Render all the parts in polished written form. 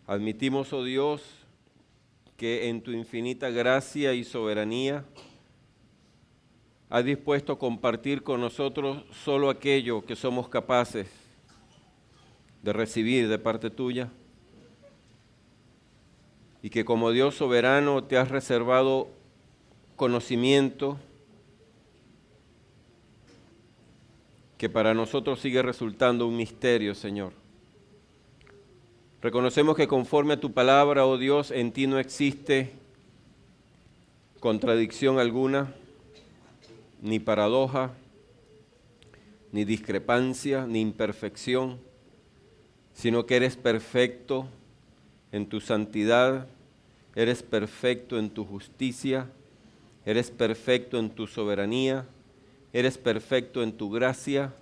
Admitimos, oh Dios, que en tu infinita gracia y soberanía has dispuesto a compartir con nosotros solo aquello que somos capaces de recibir de parte tuya, y que como Dios soberano te has reservado conocimiento que para nosotros sigue resultando un misterio, Señor. Reconocemos que conforme a tu palabra, oh Dios, en ti no existe contradicción alguna, ni paradoja, ni discrepancia, ni imperfección, sino que eres perfecto en tu santidad, eres perfecto en tu justicia, eres perfecto en tu soberanía, eres perfecto en tu gracia,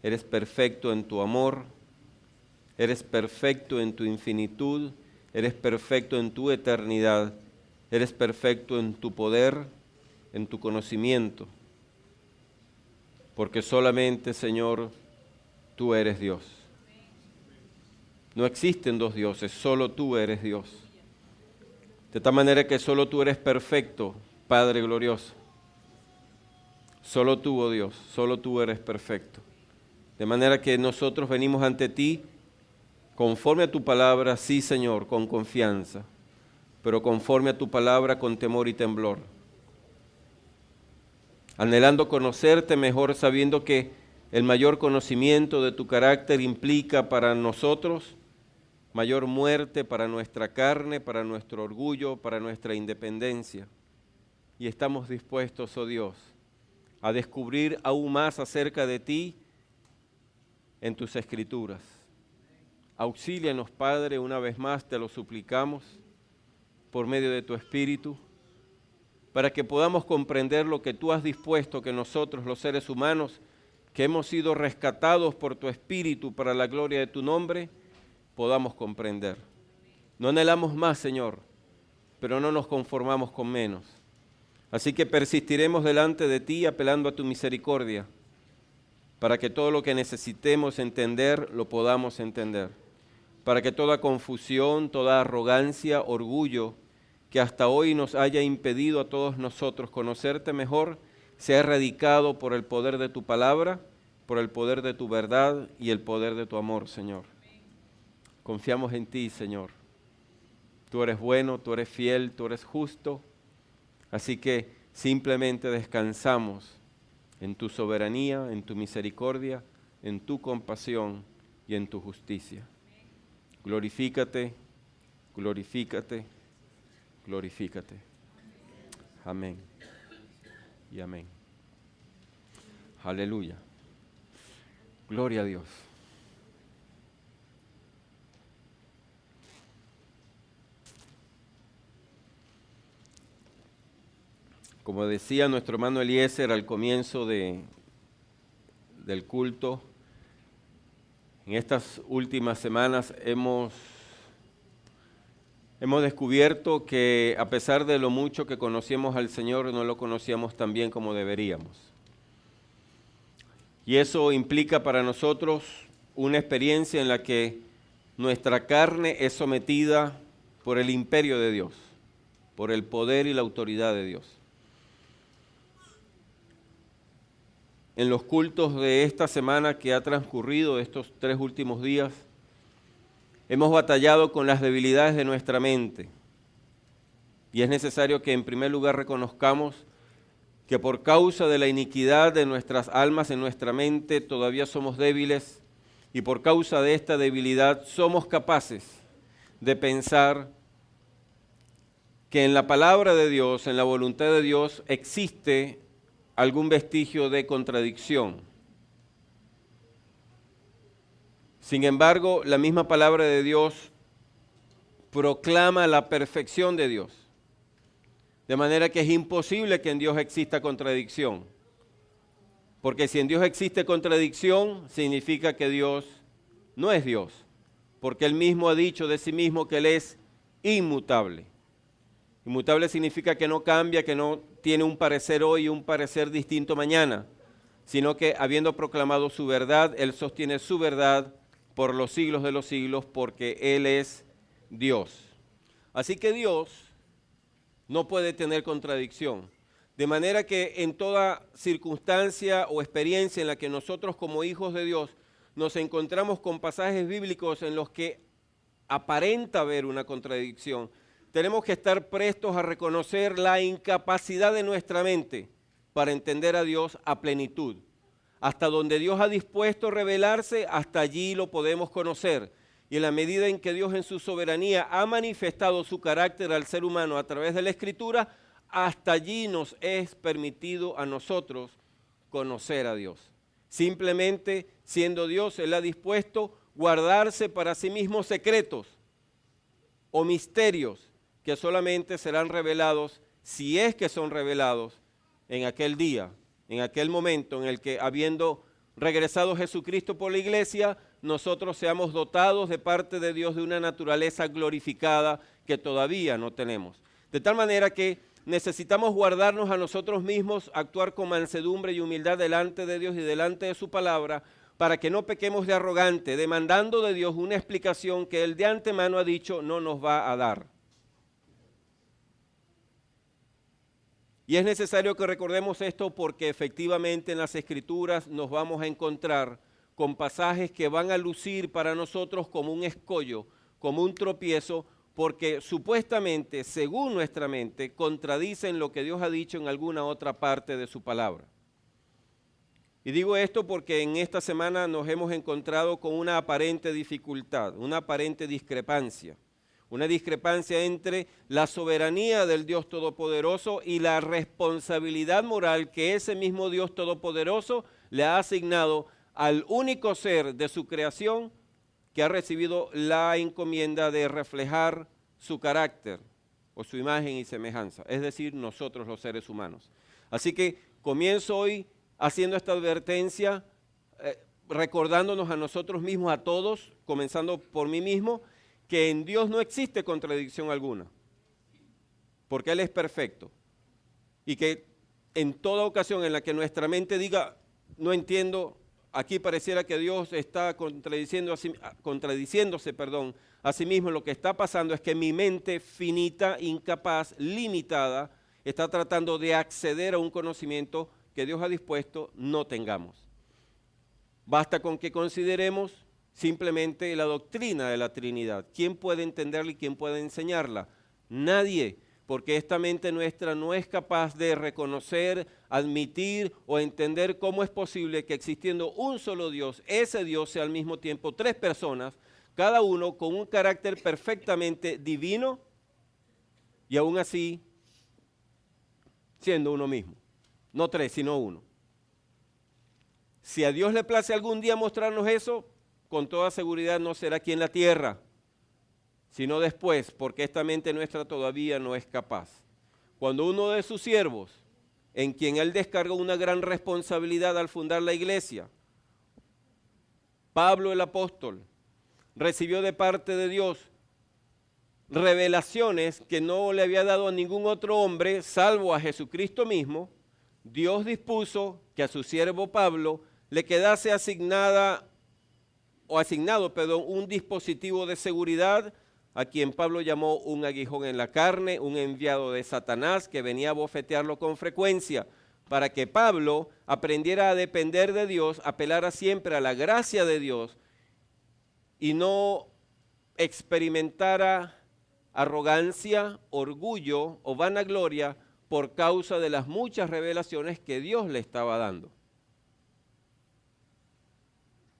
eres perfecto en tu amor, eres perfecto en tu infinitud, eres perfecto en tu eternidad, eres perfecto en tu poder, en tu conocimiento, porque solamente, Señor, tú eres Dios. No existen dos dioses, solo tú eres Dios. De tal manera que solo tú eres perfecto, Padre glorioso. Solo tú, oh Dios, solo tú eres perfecto. De manera que nosotros venimos ante ti conforme a tu palabra, sí, Señor, con confianza, pero conforme a tu palabra con temor y temblor. Anhelando conocerte mejor, sabiendo que el mayor conocimiento de tu carácter implica para nosotros mayor muerte para nuestra carne, para nuestro orgullo, para nuestra independencia. Y estamos dispuestos, oh Dios, a descubrir aún más acerca de ti en tus escrituras. Auxílianos, Padre, una vez más te lo suplicamos, por medio de tu Espíritu, para que podamos comprender lo que tú has dispuesto que nosotros, los seres humanos, que hemos sido rescatados por tu Espíritu para la gloria de tu nombre, podamos comprender. No anhelamos más, Señor, pero no nos conformamos con menos. Así que persistiremos delante de ti apelando a tu misericordia, para que todo lo que necesitemos entender, lo podamos entender. Para que toda confusión, toda arrogancia, orgullo, que hasta hoy nos haya impedido a todos nosotros conocerte mejor, sea erradicado por el poder de tu palabra, por el poder de tu verdad y el poder de tu amor, Señor. Confiamos en ti, Señor. Tú eres bueno, tú eres fiel, tú eres justo. Así que simplemente descansamos en tu soberanía, en tu misericordia, en tu compasión y en tu justicia. Glorifícate, glorifícate, glorifícate. Amén y amén. Aleluya. Gloria a Dios. Como decía nuestro hermano Eliezer al comienzo del culto, en estas últimas semanas hemos descubierto que a pesar de lo mucho que conocíamos al Señor, no lo conocíamos tan bien como deberíamos. Y eso implica para nosotros una experiencia en la que nuestra carne es sometida por el imperio de Dios, por el poder y la autoridad de Dios. En los cultos de esta semana que ha transcurrido, estos 3 últimos días, hemos batallado con las debilidades de nuestra mente. Y es necesario que en primer lugar reconozcamos que por causa de la iniquidad de nuestras almas en nuestra mente todavía somos débiles, y por causa de esta debilidad somos capaces de pensar que en la palabra de Dios, en la voluntad de Dios, existe algún vestigio de contradicción. Sin embargo, la misma palabra de Dios proclama la perfección de Dios. De manera que es imposible que en Dios exista contradicción. Porque si en Dios existe contradicción, significa que Dios no es Dios. Porque Él mismo ha dicho de sí mismo que Él es inmutable. Inmutable significa que no cambia, que no tiene un parecer hoy y un parecer distinto mañana, sino que habiendo proclamado su verdad, Él sostiene su verdad por los siglos de los siglos, porque Él es Dios. Así que Dios no puede tener contradicción. De manera que en toda circunstancia o experiencia en la que nosotros como hijos de Dios nos encontramos con pasajes bíblicos en los que aparenta haber una contradicción, tenemos que estar prestos a reconocer la incapacidad de nuestra mente para entender a Dios a plenitud. Hasta donde Dios ha dispuesto revelarse, hasta allí lo podemos conocer. Y en la medida en que Dios en su soberanía ha manifestado su carácter al ser humano a través de la Escritura, hasta allí nos es permitido a nosotros conocer a Dios. Simplemente, siendo Dios, Él ha dispuesto guardarse para sí mismo secretos o misterios que solamente serán revelados, si es que son revelados, en aquel día, en aquel momento en el que, habiendo regresado Jesucristo por la iglesia, nosotros seamos dotados de parte de Dios de una naturaleza glorificada que todavía no tenemos. De tal manera que necesitamos guardarnos a nosotros mismos, actuar con mansedumbre y humildad delante de Dios y delante de su palabra, para que no pequemos de arrogante, demandando de Dios una explicación que Él de antemano ha dicho no nos va a dar. Y es necesario que recordemos esto porque efectivamente en las Escrituras nos vamos a encontrar con pasajes que van a lucir para nosotros como un escollo, como un tropiezo, porque supuestamente, según nuestra mente, contradicen lo que Dios ha dicho en alguna otra parte de su palabra. Y digo esto porque en esta semana nos hemos encontrado con una aparente dificultad, una aparente discrepancia. Una discrepancia entre la soberanía del Dios Todopoderoso y la responsabilidad moral que ese mismo Dios Todopoderoso le ha asignado al único ser de su creación que ha recibido la encomienda de reflejar su carácter o su imagen y semejanza, es decir, nosotros los seres humanos. Así que comienzo hoy haciendo esta advertencia, recordándonos a nosotros mismos, a todos, comenzando por mí mismo, que en Dios no existe contradicción alguna, porque Él es perfecto. Y que en toda ocasión en la que nuestra mente diga, no entiendo, aquí pareciera que Dios está contradiciéndose a sí mismo, lo que está pasando es que mi mente finita, incapaz, limitada, está tratando de acceder a un conocimiento que Dios ha dispuesto no tengamos. Basta con que consideremos simplemente la doctrina de la Trinidad. ¿Quién puede entenderla y quién puede enseñarla? Nadie, porque esta mente nuestra no es capaz de reconocer, admitir o entender cómo es posible que existiendo un solo Dios, ese Dios sea al mismo tiempo tres personas, cada uno con un carácter perfectamente divino y aún así siendo uno mismo. No tres, sino uno. Si a Dios le place algún día mostrarnos eso, con toda seguridad no será aquí en la tierra, sino después, porque esta mente nuestra todavía no es capaz. Cuando uno de sus siervos, en quien Él descargó una gran responsabilidad al fundar la iglesia, Pablo el apóstol, recibió de parte de Dios revelaciones que no le había dado a ningún otro hombre, salvo a Jesucristo mismo, Dios dispuso que a su siervo Pablo le quedase asignado un dispositivo de seguridad a quien Pablo llamó un aguijón en la carne, un enviado de Satanás que venía a bofetearlo con frecuencia, para que Pablo aprendiera a depender de Dios, apelara siempre a la gracia de Dios y no experimentara arrogancia, orgullo o vanagloria por causa de las muchas revelaciones que Dios le estaba dando.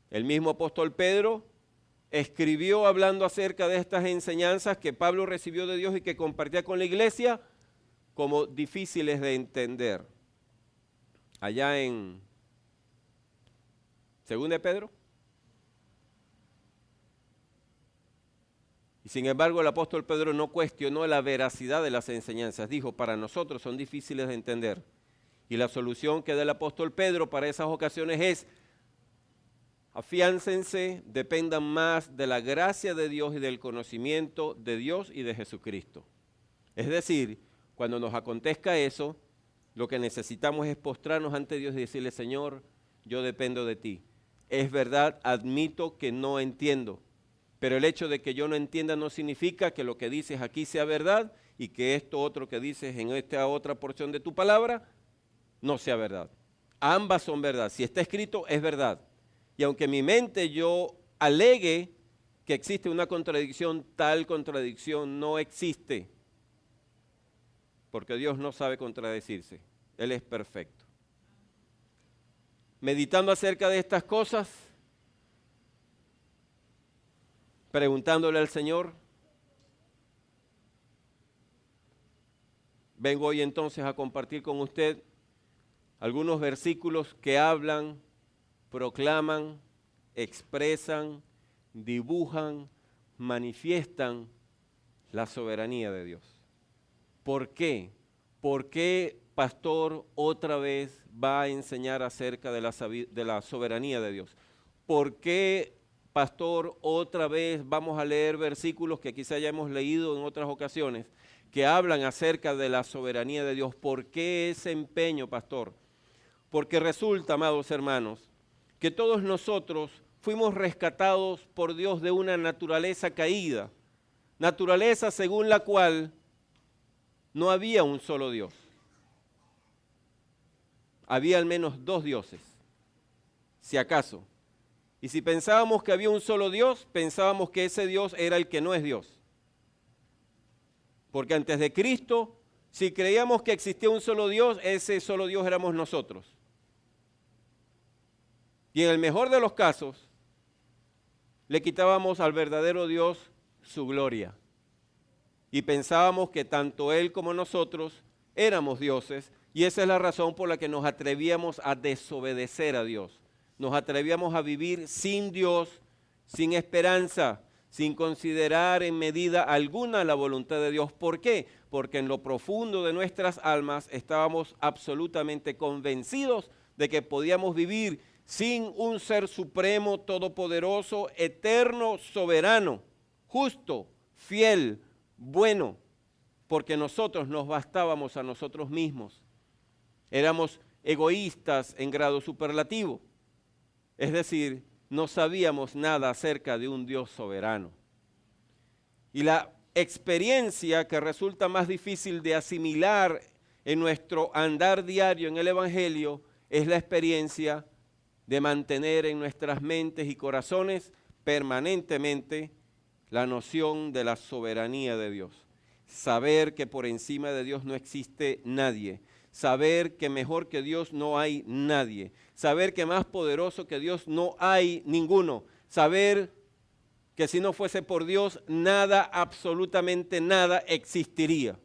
El mismo apóstol Pedro escribió hablando acerca de estas enseñanzas que Pablo recibió de Dios y que compartía con la iglesia como difíciles de entender. Allá en 2 de Pedro. Y sin embargo el apóstol Pedro no cuestionó la veracidad de las enseñanzas. Dijo, para nosotros son difíciles de entender. Y la solución que da el apóstol Pedro para esas ocasiones es: afiáncense, dependan más de la gracia de Dios y del conocimiento de Dios y de Jesucristo. Es decir, cuando nos acontezca eso, lo que necesitamos es postrarnos ante Dios y decirle, Señor, yo dependo de ti. Es verdad, admito que no entiendo, Pero el hecho de que yo no entienda no significa que lo que dices aquí sea verdad y que esto otro que dices en esta otra porción de tu palabra no sea verdad. Ambas son verdad. Si está escrito, es verdad. Y aunque en mi mente yo alegue que existe una contradicción, tal contradicción no existe. Porque Dios no sabe contradecirse. Él es perfecto. Meditando acerca de estas cosas, preguntándole al Señor, vengo hoy entonces a compartir con usted algunos versículos que hablan, proclaman, expresan, dibujan, manifiestan la soberanía de Dios. ¿Por qué? ¿Por qué, pastor, otra vez va a enseñar acerca de la soberanía de Dios? ¿Por qué, pastor, otra vez vamos a leer versículos que quizá ya hemos leído en otras ocasiones que hablan acerca de la soberanía de Dios? ¿Por qué ese empeño, pastor? Porque resulta, amados hermanos, que todos nosotros fuimos rescatados por Dios de una naturaleza caída, naturaleza según la cual no había un solo Dios. Había al menos dos dioses, si acaso. Y si pensábamos que había un solo Dios, pensábamos que ese Dios era el que no es Dios. Porque antes de Cristo, si creíamos que existía un solo Dios, ese solo Dios éramos nosotros. Y en el mejor de los casos, le quitábamos al verdadero Dios su gloria. Y pensábamos que tanto Él como nosotros éramos dioses, y esa es la razón por la que nos atrevíamos a desobedecer a Dios. Nos atrevíamos a vivir sin Dios, sin esperanza, sin considerar en medida alguna la voluntad de Dios. ¿Por qué? Porque en lo profundo de nuestras almas estábamos absolutamente convencidos de que podíamos vivir sin un ser supremo, todopoderoso, eterno, soberano, justo, fiel, bueno, porque nosotros nos bastábamos a nosotros mismos. Éramos egoístas en grado superlativo, es decir, no sabíamos nada acerca de un Dios soberano. Y la experiencia que resulta más difícil de asimilar en nuestro andar diario en el Evangelio es la experiencia de mantener en nuestras mentes y corazones permanentemente la noción de la soberanía de Dios. Saber que por encima de Dios no existe nadie. Saber que mejor que Dios no hay nadie. Saber que más poderoso que Dios no hay ninguno. Saber que si no fuese por Dios, nada, absolutamente nada existiría.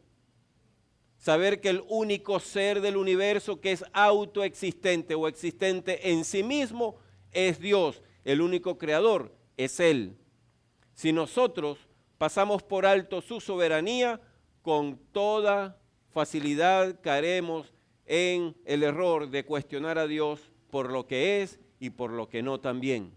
Saber que el único ser del universo que es autoexistente o existente en sí mismo es Dios. El único creador es Él. Si nosotros pasamos por alto su soberanía, con toda facilidad caeremos en el error de cuestionar a Dios por lo que es y por lo que no también.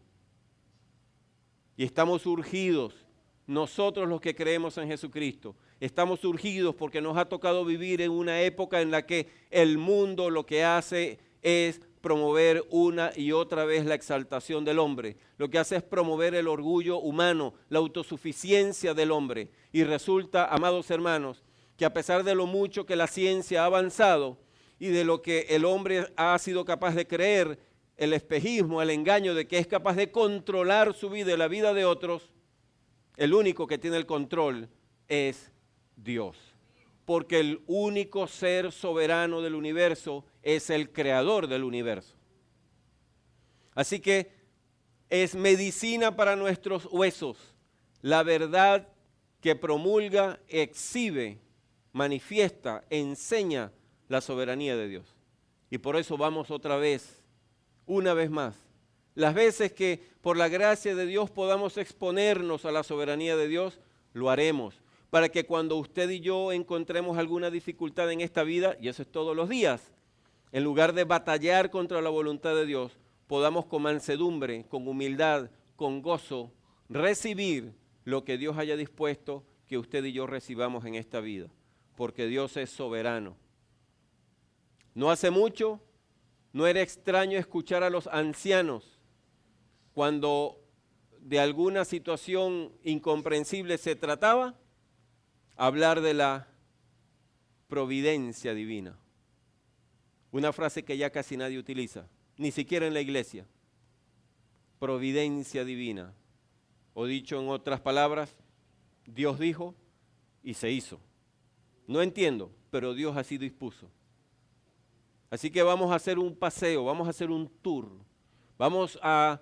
Y estamos urgidos, nosotros los que creemos en Jesucristo, estamos urgidos porque nos ha tocado vivir en una época en la que el mundo lo que hace es promover una y otra vez la exaltación del hombre. Lo que hace es promover el orgullo humano, la autosuficiencia del hombre. Y resulta, amados hermanos, que a pesar de lo mucho que la ciencia ha avanzado y de lo que el hombre ha sido capaz de creer, el espejismo, el engaño de que es capaz de controlar su vida y la vida de otros, el único que tiene el control es Dios. Porque el único ser soberano del universo es el creador del universo. Así que es medicina para nuestros huesos la verdad que promulga, exhibe, manifiesta, enseña la soberanía de Dios. Y por eso vamos otra vez, una vez más, las veces que por la gracia de Dios podamos exponernos a la soberanía de Dios, lo haremos. Para que cuando usted y yo encontremos alguna dificultad en esta vida, y eso es todos los días, en lugar de batallar contra la voluntad de Dios, podamos con mansedumbre, con humildad, con gozo, recibir lo que Dios haya dispuesto que usted y yo recibamos en esta vida, porque Dios es soberano. No hace mucho, no era extraño escuchar a los ancianos cuando de alguna situación incomprensible se trataba, hablar de la providencia divina. Una frase que ya casi nadie utiliza, ni siquiera en la iglesia. Providencia divina. O dicho en otras palabras, Dios dijo y se hizo. No entiendo, pero Dios así dispuso. Así que vamos a hacer un paseo, vamos a hacer un tour. Vamos a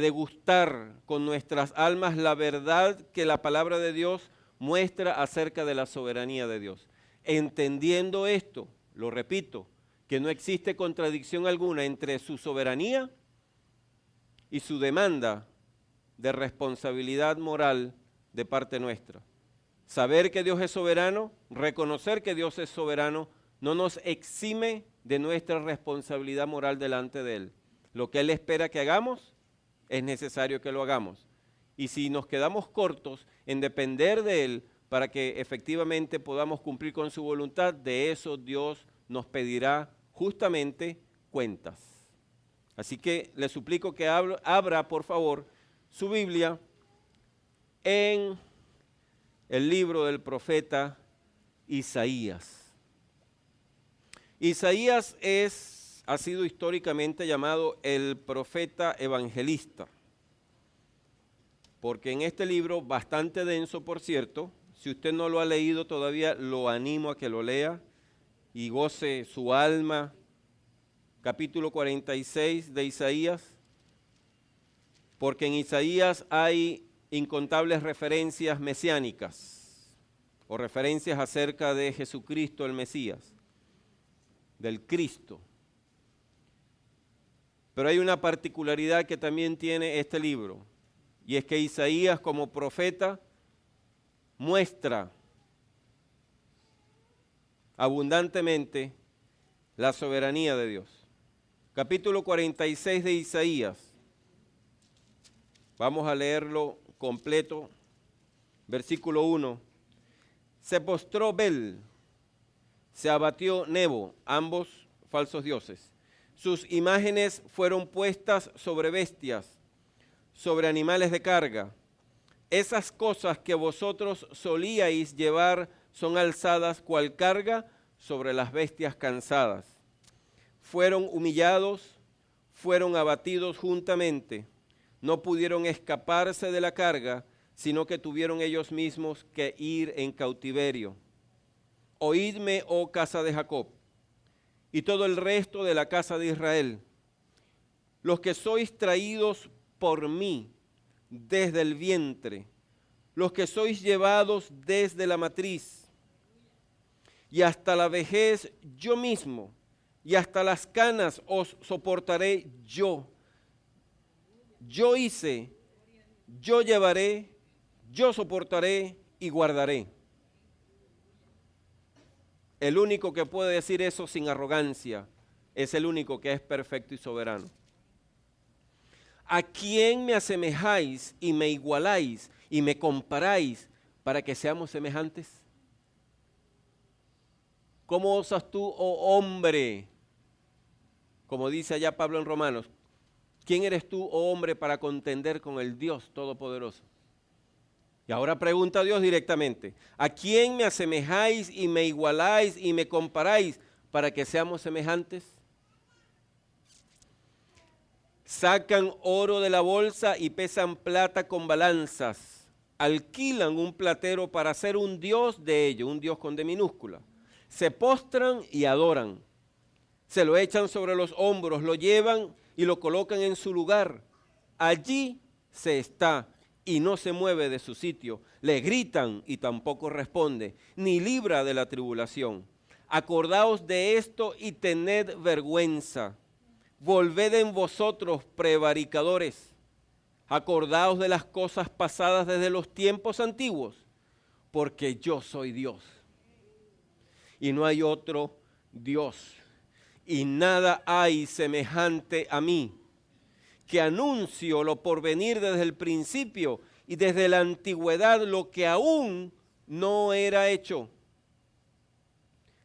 degustar con nuestras almas la verdad que la palabra de Dios muestra acerca de la soberanía de Dios. Entendiendo esto, lo repito, que no existe contradicción alguna entre su soberanía y su demanda de responsabilidad moral de parte nuestra. Saber que Dios es soberano, reconocer que Dios es soberano, no nos exime de nuestra responsabilidad moral delante de Él. Lo que Él espera que hagamos, es necesario que lo hagamos. Y si nos quedamos cortos en depender de Él para que efectivamente podamos cumplir con su voluntad, de eso Dios nos pedirá justamente cuentas. Así que le suplico que abra, por favor, su Biblia en el libro del profeta Isaías. Isaías ha sido históricamente llamado el profeta evangelista, porque en este libro, bastante denso por cierto, si usted no lo ha leído todavía, lo animo a que lo lea y goce su alma. Capítulo 46 de Isaías, porque en Isaías hay incontables referencias mesiánicas o referencias acerca de Jesucristo el Mesías, del Cristo. Pero hay una particularidad que también tiene este libro, y es que Isaías como profeta muestra abundantemente la soberanía de Dios. Capítulo 46 de Isaías, vamos a leerlo completo, versículo 1. Se postró Bel, se abatió Nebo, ambos falsos dioses. Sus imágenes fueron puestas sobre bestias, sobre animales de carga. Esas cosas que vosotros solíais llevar son alzadas cual carga sobre las bestias cansadas. Fueron humillados, fueron abatidos juntamente. No pudieron escaparse de la carga, sino que tuvieron ellos mismos que ir en cautiverio. Oídme, oh casa de Jacob, y todo el resto de la casa de Israel, los que sois traídos por mí desde el vientre, los que sois llevados desde la matriz, y hasta la vejez yo mismo, y hasta las canas os soportaré yo. Yo hice, yo llevaré, yo soportaré y guardaré. El único que puede decir eso sin arrogancia es el único que es perfecto y soberano. ¿A quién me asemejáis y me igualáis y me comparáis para que seamos semejantes? ¿Cómo osas tú, oh hombre? Como dice allá Pablo en Romanos, ¿quién eres tú, oh hombre, para contender con el Dios Todopoderoso? Y ahora pregunta a Dios directamente, ¿a quién me asemejáis y me igualáis y me comparáis para que seamos semejantes? Sacan oro de la bolsa y pesan plata con balanzas. Alquilan un platero para hacer un dios de ello, un dios con D minúscula. Se postran y adoran. Se lo echan sobre los hombros, lo llevan y lo colocan en su lugar. Allí se está y no se mueve de su sitio. Le gritan y tampoco responde, ni libra de la tribulación. Acordaos de esto y tened vergüenza. Volved en vosotros, prevaricadores. Acordaos de las cosas pasadas desde los tiempos antiguos, porque yo soy Dios. Y no hay otro Dios. Y nada hay semejante a mí, que anuncio lo porvenir desde el principio y desde la antigüedad lo que aún no era hecho.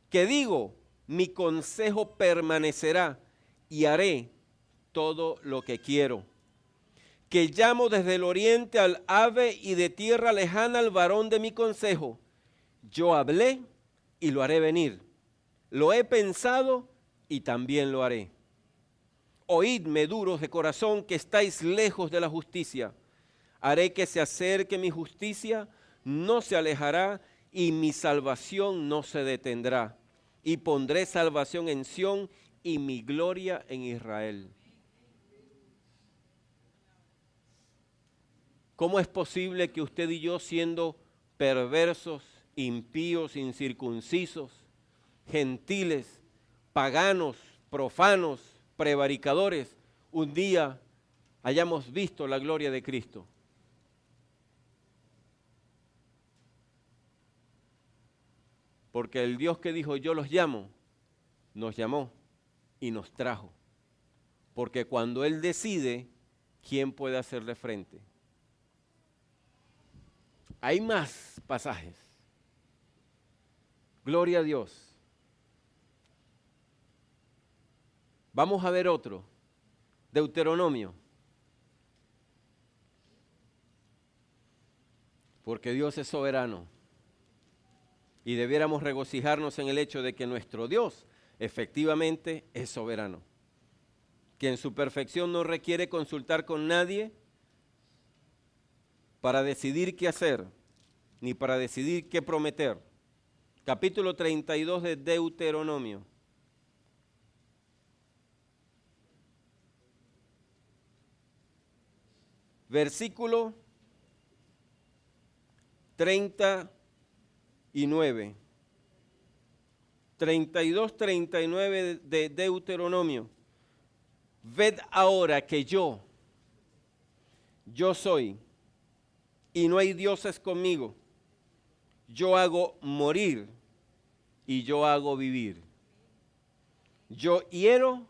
Que digo, mi consejo permanecerá y haré todo lo que quiero. que llamo desde el oriente al ave y de tierra lejana al varón de mi consejo. Yo hablé y lo haré venir. Lo he pensado y también lo haré. Oídme, duros de corazón, que estáis lejos de la justicia. Haré que se acerque mi justicia, no se alejará, y mi salvación no se detendrá. Y pondré salvación en Sión y mi gloria en Israel. ¿Cómo es posible que usted y yo, siendo perversos, impíos, incircuncisos, gentiles, paganos, profanos, prevaricadores, un día hayamos visto la gloria de Cristo? Porque el Dios que dijo, yo los llamo, nos llamó y nos trajo. Porque cuando Él decide, ¿quién puede hacerle frente? Hay más pasajes. Gloria a Dios. Vamos a ver otro. Deuteronomio. Porque Dios es soberano. Y debiéramos regocijarnos en el hecho de que nuestro Dios efectivamente es soberano. Que en su perfección no requiere consultar con nadie para decidir qué hacer, ni para decidir qué prometer. Capítulo 32 de Deuteronomio. Versículo 39. 32, 39 de Deuteronomio. Ved ahora que yo soy, y no hay dioses conmigo. Yo hago morir y yo hago vivir. Yo hiero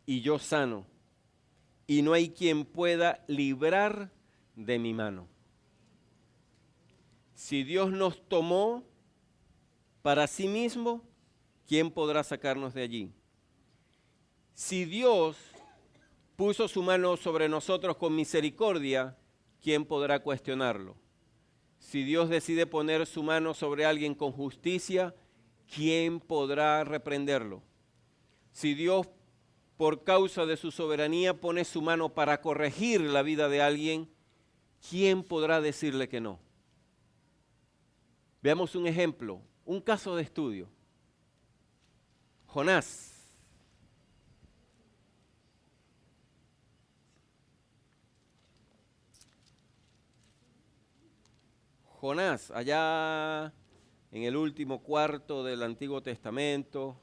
y yo sano, y no hay quien pueda librar de mi mano. Si Dios nos tomó para sí mismo, ¿quién podrá sacarnos de allí? Si Dios puso su mano sobre nosotros con misericordia, ¿quién podrá cuestionarlo? Si Dios decide poner su mano sobre alguien con justicia, ¿quién podrá reprenderlo? Si Dios, por causa de su soberanía, pone su mano para corregir la vida de alguien, ¿quién podrá decirle que no? Veamos un ejemplo, un caso de estudio. Jonás. Jonás, allá en el último cuarto del Antiguo Testamento,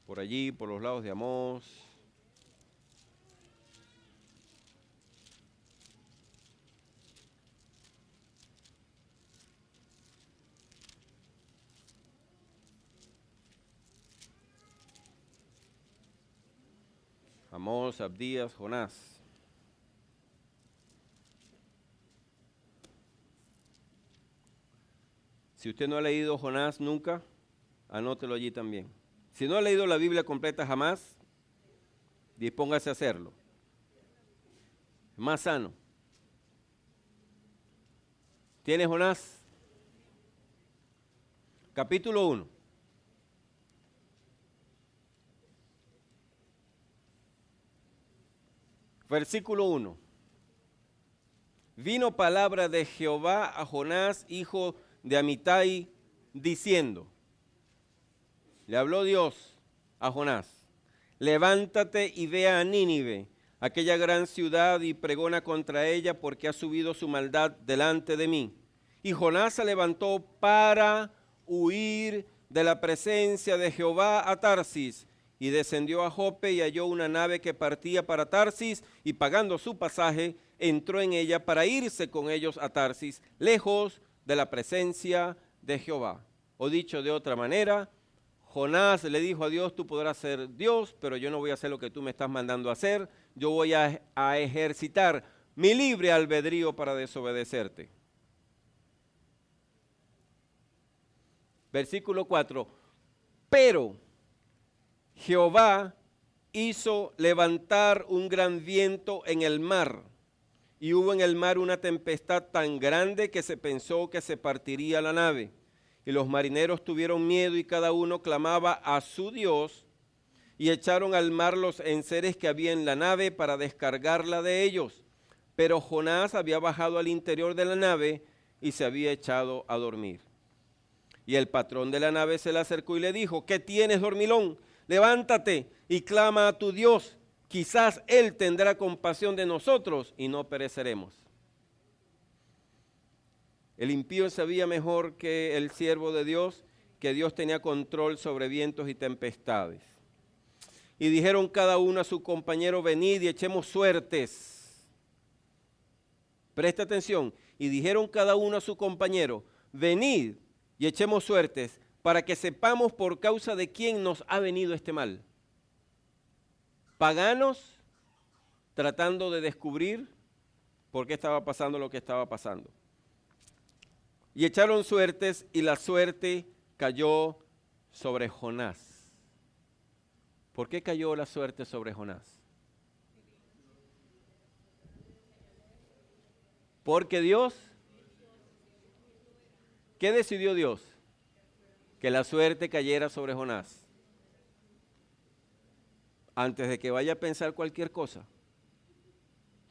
por allí, por los lados de Amós. Amós, Abdías, Jonás. Si usted no ha leído Jonás nunca, anótelo allí también. Si no ha leído la Biblia completa jamás, dispóngase a hacerlo. Más sano. ¿Tiene Jonás? Capítulo 1. Versículo 1. Vino palabra de Jehová a Jonás, hijo de Amitai, diciendo, le habló Dios a Jonás, levántate y ve a Nínive, aquella gran ciudad, y pregona contra ella, porque ha subido su maldad delante de mí. Y Jonás se levantó para huir de la presencia de Jehová a Tarsis, y descendió a Jope y halló una nave que partía para Tarsis, y pagando su pasaje, entró en ella para irse con ellos a Tarsis, lejos de la presencia de Jehová. O dicho de otra manera, Jonás le dijo a Dios, tú podrás ser Dios, pero yo no voy a hacer lo que tú me estás mandando a hacer. Yo voy a ejercitar mi libre albedrío para desobedecerte. Versículo 4. Pero Jehová hizo levantar un gran viento en el mar, y hubo en el mar una tempestad tan grande que se pensó que se partiría la nave. Y los marineros tuvieron miedo y cada uno clamaba a su Dios, y echaron al mar los enseres que había en la nave para descargarla de ellos. Pero Jonás había bajado al interior de la nave y se había echado a dormir. Y el patrón de la nave se le acercó y le dijo: ¿qué tienes, dormilón? Levántate y clama a tu Dios. Quizás Él tendrá compasión de nosotros y no pereceremos. El impío sabía mejor que el siervo de Dios que Dios tenía control sobre vientos y tempestades. Y dijeron cada uno a su compañero: venid y echemos suertes. Presta atención. Y dijeron cada uno a su compañero: venid y echemos suertes, para que sepamos por causa de quién nos ha venido este mal. Paganos tratando de descubrir por qué estaba pasando lo que estaba pasando. Y echaron suertes, y la suerte cayó sobre Jonás. ¿Por qué cayó la suerte sobre Jonás? Porque Dios, ¿qué decidió Dios? Que la suerte cayera sobre Jonás. Antes de que vaya a pensar cualquier cosa,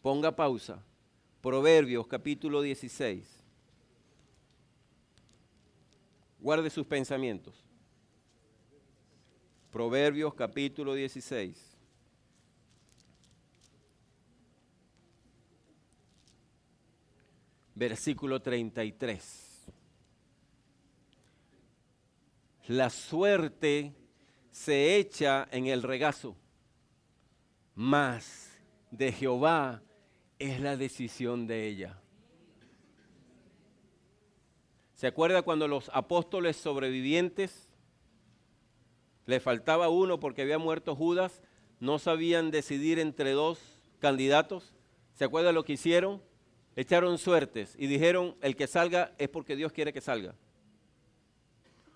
ponga pausa. Proverbios capítulo 16. Guarde sus pensamientos. Proverbios capítulo 16. Versículo 33. La suerte se echa en el regazo, mas de Jehová es la decisión de ella. ¿Se acuerda cuando los apóstoles sobrevivientes, le faltaba uno porque había muerto Judas, no sabían decidir entre dos candidatos? ¿Se acuerda lo que hicieron? Echaron suertes y dijeron: el que salga es porque Dios quiere que salga.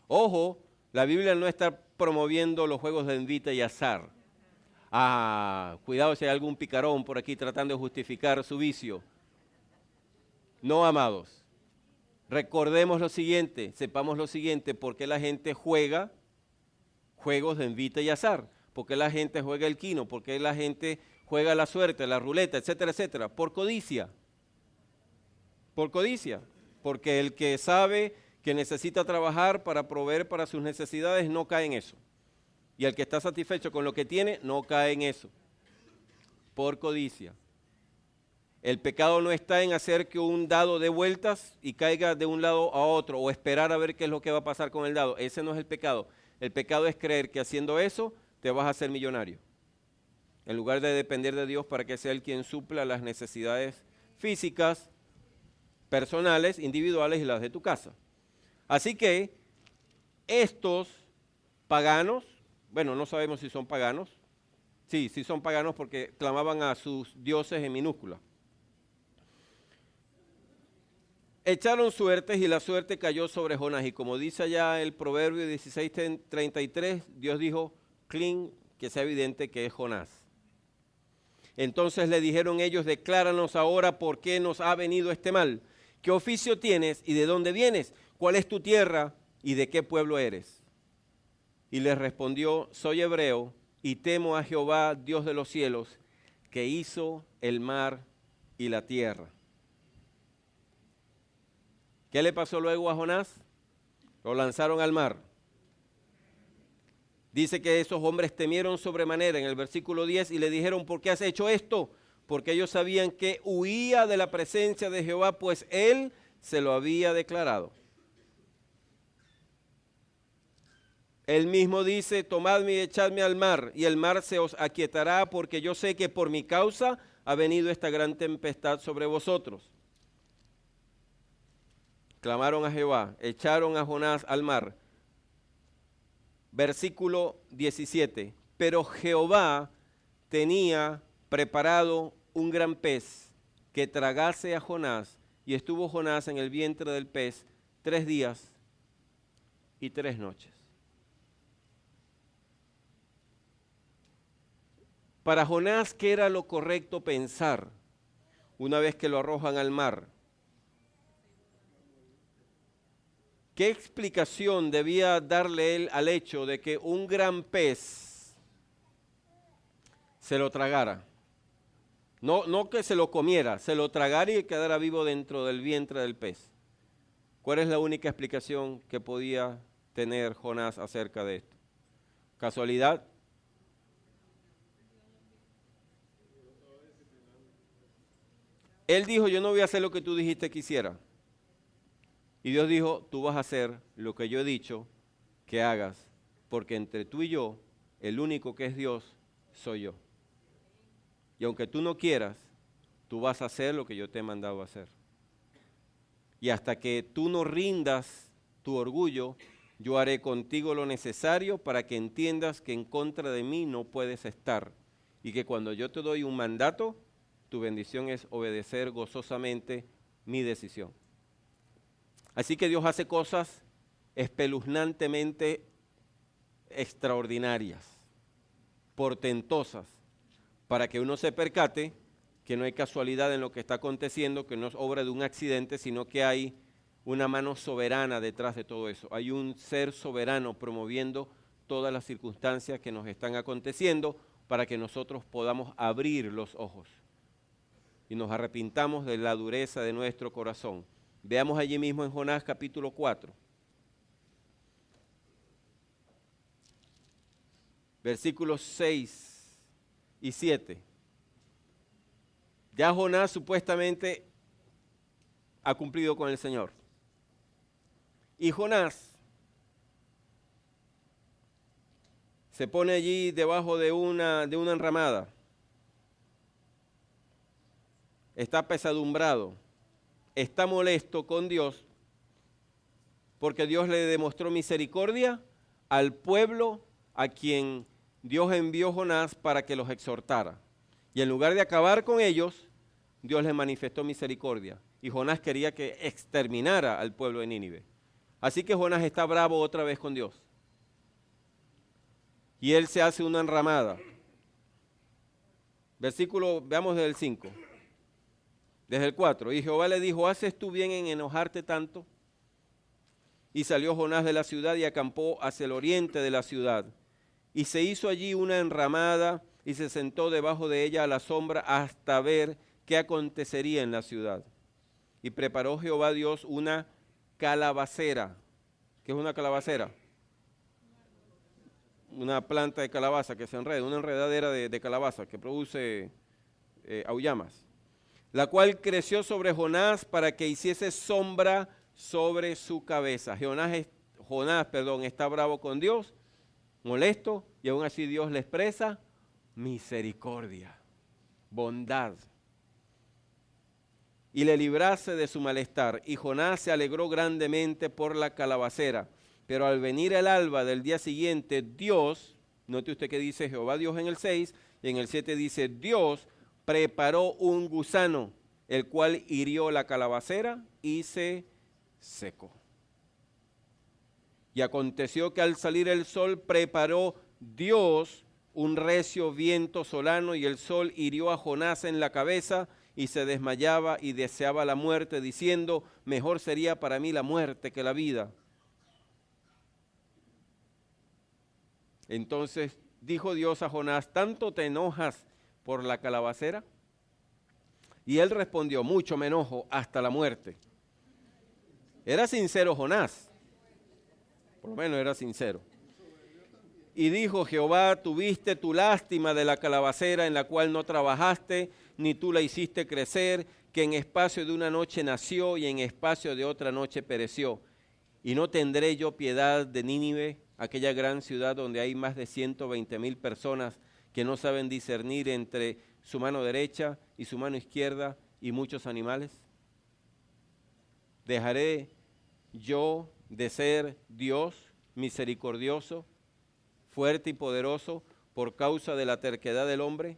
Ojo, la Biblia no está promoviendo los juegos de envite y azar. Cuidado si hay algún picarón por aquí tratando de justificar su vicio. No, amados. Recordemos lo siguiente, sepamos lo siguiente: ¿por qué la gente juega juegos de envite y azar? ¿Por qué la gente juega el quino? ¿Por qué la gente juega la suerte, la ruleta, etcétera, etcétera? Por codicia. Por codicia. Porque el que sabe que necesita trabajar para proveer para sus necesidades no cae en eso. Y el que está satisfecho con lo que tiene no cae en eso. Por codicia. El pecado no está en hacer que un dado dé vueltas y caiga de un lado a otro, o esperar a ver qué es lo que va a pasar con el dado. Ese no es el pecado. El pecado es creer que haciendo eso te vas a hacer millonario, en lugar de depender de Dios para que sea Él quien supla las necesidades físicas, personales, individuales y las de tu casa. Así que estos paganos, bueno, no sabemos si son paganos, sí son paganos porque clamaban a sus dioses en minúscula. Echaron suertes y la suerte cayó sobre Jonás. Y como dice allá el Proverbio 16:33, Dios dijo: clean, que sea evidente que es Jonás. Entonces le dijeron ellos: decláranos ahora por qué nos ha venido este mal. ¿Qué oficio tienes y de dónde vienes? ¿Cuál es tu tierra y de qué pueblo eres? Y les respondió: soy hebreo y temo a Jehová, Dios de los cielos, que hizo el mar y la tierra. ¿Qué le pasó luego a Jonás? Lo lanzaron al mar. Dice que esos hombres temieron sobremanera en el versículo 10 y le dijeron: ¿por qué has hecho esto? Porque ellos sabían que huía de la presencia de Jehová, pues Él se lo había declarado. Él mismo dice: tomadme y echadme al mar, y el mar se os aquietará, porque yo sé que por mi causa ha venido esta gran tempestad sobre vosotros. Clamaron a Jehová, echaron a Jonás al mar. Versículo 17. Pero Jehová tenía preparado un gran pez que tragase a Jonás, y estuvo Jonás en el vientre del pez 3 días y 3 noches. Para Jonás, ¿qué era lo correcto pensar una vez que lo arrojan al mar? ¿Qué explicación debía darle él al hecho de que un gran pez se lo tragara? No que se lo comiera, se lo tragara y quedara vivo dentro del vientre del pez. ¿Cuál es la única explicación que podía tener Jonás acerca de esto? ¿Casualidad? Él dijo, yo no voy a hacer lo que tú dijiste que hiciera. Y Dios dijo, tú vas a hacer lo que yo he dicho que hagas, porque entre tú y yo, el único que es Dios, soy yo. Y aunque tú no quieras, tú vas a hacer lo que yo te he mandado a hacer. Y hasta que tú no rindas tu orgullo, yo haré contigo lo necesario para que entiendas que en contra de mí no puedes estar. Y que cuando yo te doy un mandato, tu bendición es obedecer gozosamente mi decisión. Así que Dios hace cosas espeluznantemente extraordinarias, portentosas, para que uno se percate que no hay casualidad en lo que está aconteciendo, que no es obra de un accidente, sino que hay una mano soberana detrás de todo eso. Hay un ser soberano promoviendo todas las circunstancias que nos están aconteciendo para que nosotros podamos abrir los ojos y nos arrepintamos de la dureza de nuestro corazón. Veamos allí mismo en Jonás capítulo 4. Versículos 6 y 7. Ya Jonás supuestamente ha cumplido con el Señor. Y Jonás se pone allí debajo de una enramada. Está pesadumbrado. Está molesto con Dios porque Dios le demostró misericordia al pueblo a quien Dios envió Jonás para que los exhortara. Y en lugar de acabar con ellos, Dios les manifestó misericordia. Y Jonás quería que exterminara al pueblo de Nínive. Así que Jonás está bravo otra vez con Dios. Y él se hace una enramada. Versículo, veamos desde el 5. Desde el 4, y Jehová le dijo, ¿haces tú bien en enojarte tanto? Y salió Jonás de la ciudad y acampó hacia el oriente de la ciudad. Y se hizo allí una enramada y se sentó debajo de ella a la sombra hasta ver qué acontecería en la ciudad. Y preparó Jehová Dios una calabacera. ¿Qué es una calabacera? Una planta de calabaza que se enreda, una enredadera de calabaza que produce auyamas. La cual creció sobre Jonás para que hiciese sombra sobre su cabeza. Jonás, está bravo con Dios, molesto, y aún así Dios le expresa misericordia, bondad, y le librase de su malestar. Y Jonás se alegró grandemente por la calabacera. Pero al venir el alba del día siguiente, Dios, note usted que dice Jehová Dios en el 6, y en el 7 dice Dios, preparó un gusano, el cual hirió la calabacera y se secó. Y aconteció que al salir el sol preparó Dios un recio viento solano, y el sol hirió a Jonás en la cabeza, y se desmayaba y deseaba la muerte, diciendo, mejor sería para mí la muerte que la vida. Entonces dijo Dios a Jonás, ¿tanto te enojas por la calabacera? Y él respondió, mucho me enojo hasta la muerte. Era sincero Jonás, por lo menos era sincero. Y dijo Jehová, tuviste tu lástima de la calabacera en la cual no trabajaste, ni tú la hiciste crecer, que en espacio de una noche nació y en espacio de otra noche pereció. Y no tendré yo piedad de Nínive, aquella gran ciudad donde hay más de 120,000 personas que no saben discernir entre su mano derecha y su mano izquierda y muchos animales. ¿Dejaré yo de ser Dios misericordioso, fuerte y poderoso por causa de la terquedad del hombre?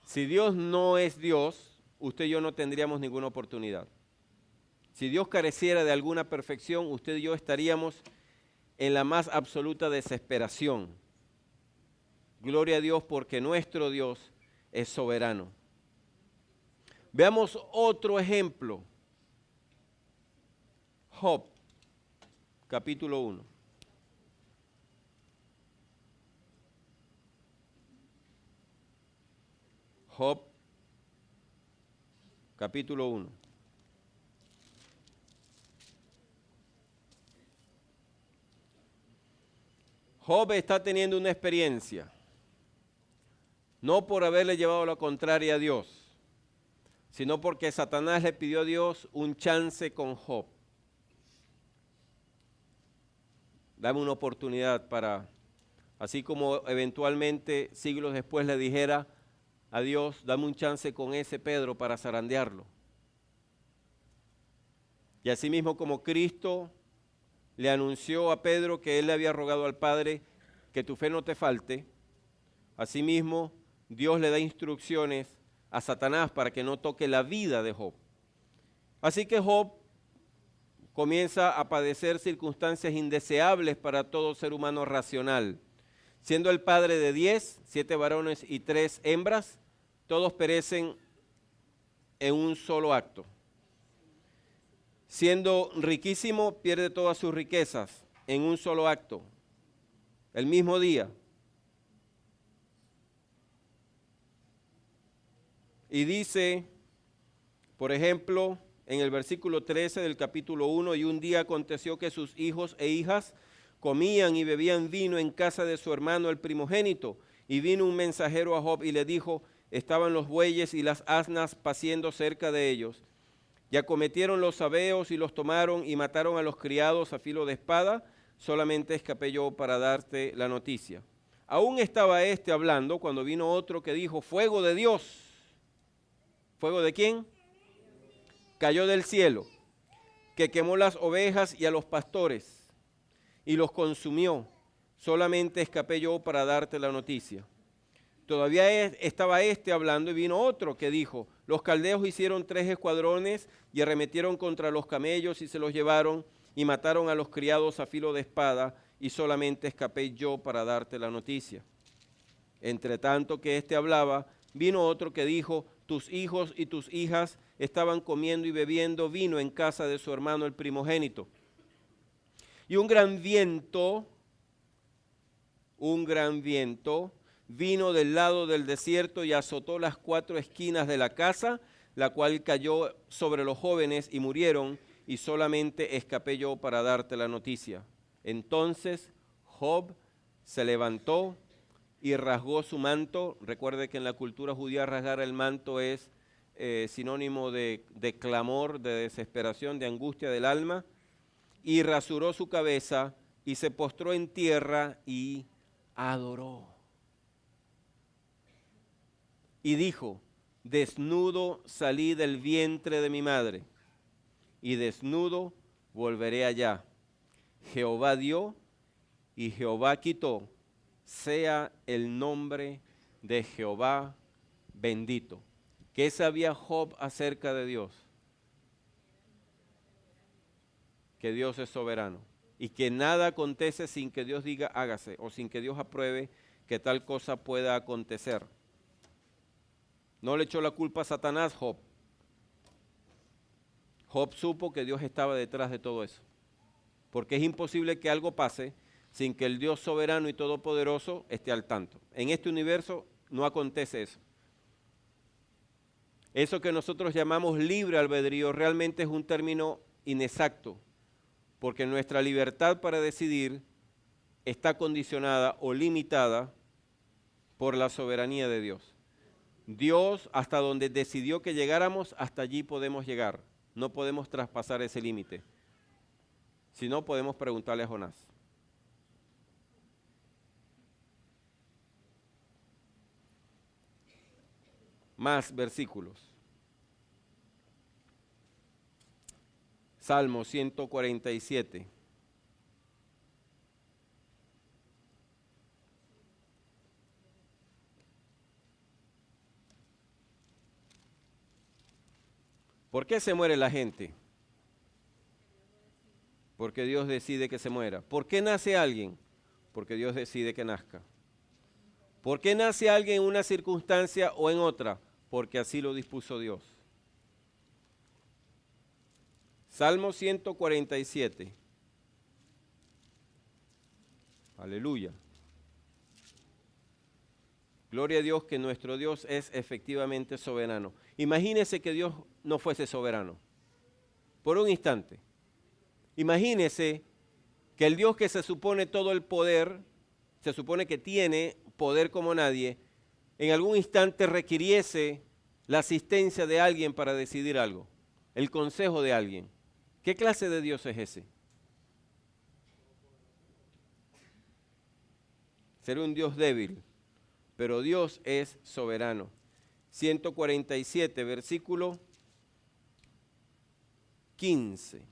Si Dios no es Dios, usted y yo no tendríamos ninguna oportunidad. Si Dios careciera de alguna perfección, usted y yo estaríamos en la más absoluta desesperación. Gloria a Dios porque nuestro Dios es soberano. Veamos otro ejemplo. Job, capítulo 1. Job, capítulo 1. Job está teniendo una experiencia, no por haberle llevado la contraria a Dios, sino porque Satanás le pidió a Dios un chance con Job. Dame una oportunidad para, así como eventualmente siglos después le dijera a Dios, dame un chance con ese Pedro para zarandearlo. Y asimismo como Cristo le anunció a Pedro que él le había rogado al Padre que tu fe no te falte, asimismo Dios le da instrucciones a Satanás para que no toque la vida de Job. Así que Job comienza a padecer circunstancias indeseables para todo ser humano racional. Siendo el padre de 10, 7 varones y 3 hembras, todos perecen en un solo acto. Siendo riquísimo, pierde todas sus riquezas en un solo acto, el mismo día. Y dice, por ejemplo, en el versículo 13 del capítulo 1, y un día aconteció que sus hijos e hijas comían y bebían vino en casa de su hermano el primogénito, y vino un mensajero a Job y le dijo, estaban los bueyes y las asnas paciendo cerca de ellos, y acometieron los sabeos y los tomaron y mataron a los criados a filo de espada, solamente escapé yo para darte la noticia. Aún estaba éste hablando cuando vino otro que dijo, fuego de Dios. ¿Fuego de quién? Cayó del cielo, que quemó las ovejas y a los pastores, y los consumió. Solamente escapé yo para darte la noticia. Todavía estaba éste hablando y vino otro que dijo, los caldeos hicieron 3 escuadrones y arremetieron contra los camellos y se los llevaron y mataron a los criados a filo de espada y solamente escapé yo para darte la noticia. Entre tanto que éste hablaba, vino otro que dijo, tus hijos y tus hijas estaban comiendo y bebiendo vino en casa de su hermano el primogénito. Y un gran viento vino del lado del desierto y azotó las 4 esquinas de la casa, la cual cayó sobre los jóvenes y murieron, y solamente escapé yo para darte la noticia. Entonces Job se levantó y rasgó su manto. Recuerde que en la cultura judía rasgar el manto es sinónimo de clamor, de desesperación, de angustia del alma, y rasuró su cabeza y se postró en tierra y adoró. Y dijo, desnudo salí del vientre de mi madre, y desnudo volveré allá. Jehová dio y Jehová quitó, sea el nombre de Jehová bendito. ¿Qué sabía Job acerca de Dios? Que Dios es soberano y que nada acontece sin que Dios diga hágase o sin que Dios apruebe que tal cosa pueda acontecer. No le echó la culpa a Satanás, Job. Job supo que Dios estaba detrás de todo eso. Porque es imposible que algo pase sin que el Dios soberano y todopoderoso esté al tanto. En este universo no acontece eso. Eso que nosotros llamamos libre albedrío realmente es un término inexacto, porque nuestra libertad para decidir está condicionada o limitada por la soberanía de Dios. Dios, hasta donde decidió que llegáramos, hasta allí podemos llegar. No podemos traspasar ese límite. Si no, podemos preguntarle a Jonás. Más versículos. Salmo 147. ¿Por qué se muere la gente? Porque Dios decide que se muera. ¿Por qué nace alguien? Porque Dios decide que nazca. ¿Por qué nace alguien en una circunstancia o en otra? Porque así lo dispuso Dios. Salmo 147. Aleluya. Gloria a Dios que nuestro Dios es efectivamente soberano. Imagínese que Dios no fuese soberano. Por un instante. Imagínese que el Dios que se supone todo el poder, se supone que tiene poder como nadie, en algún instante requiriese la asistencia de alguien para decidir algo, el consejo de alguien. ¿Qué clase de Dios es ese? Será un Dios débil, pero Dios es soberano. 147, versículo 15.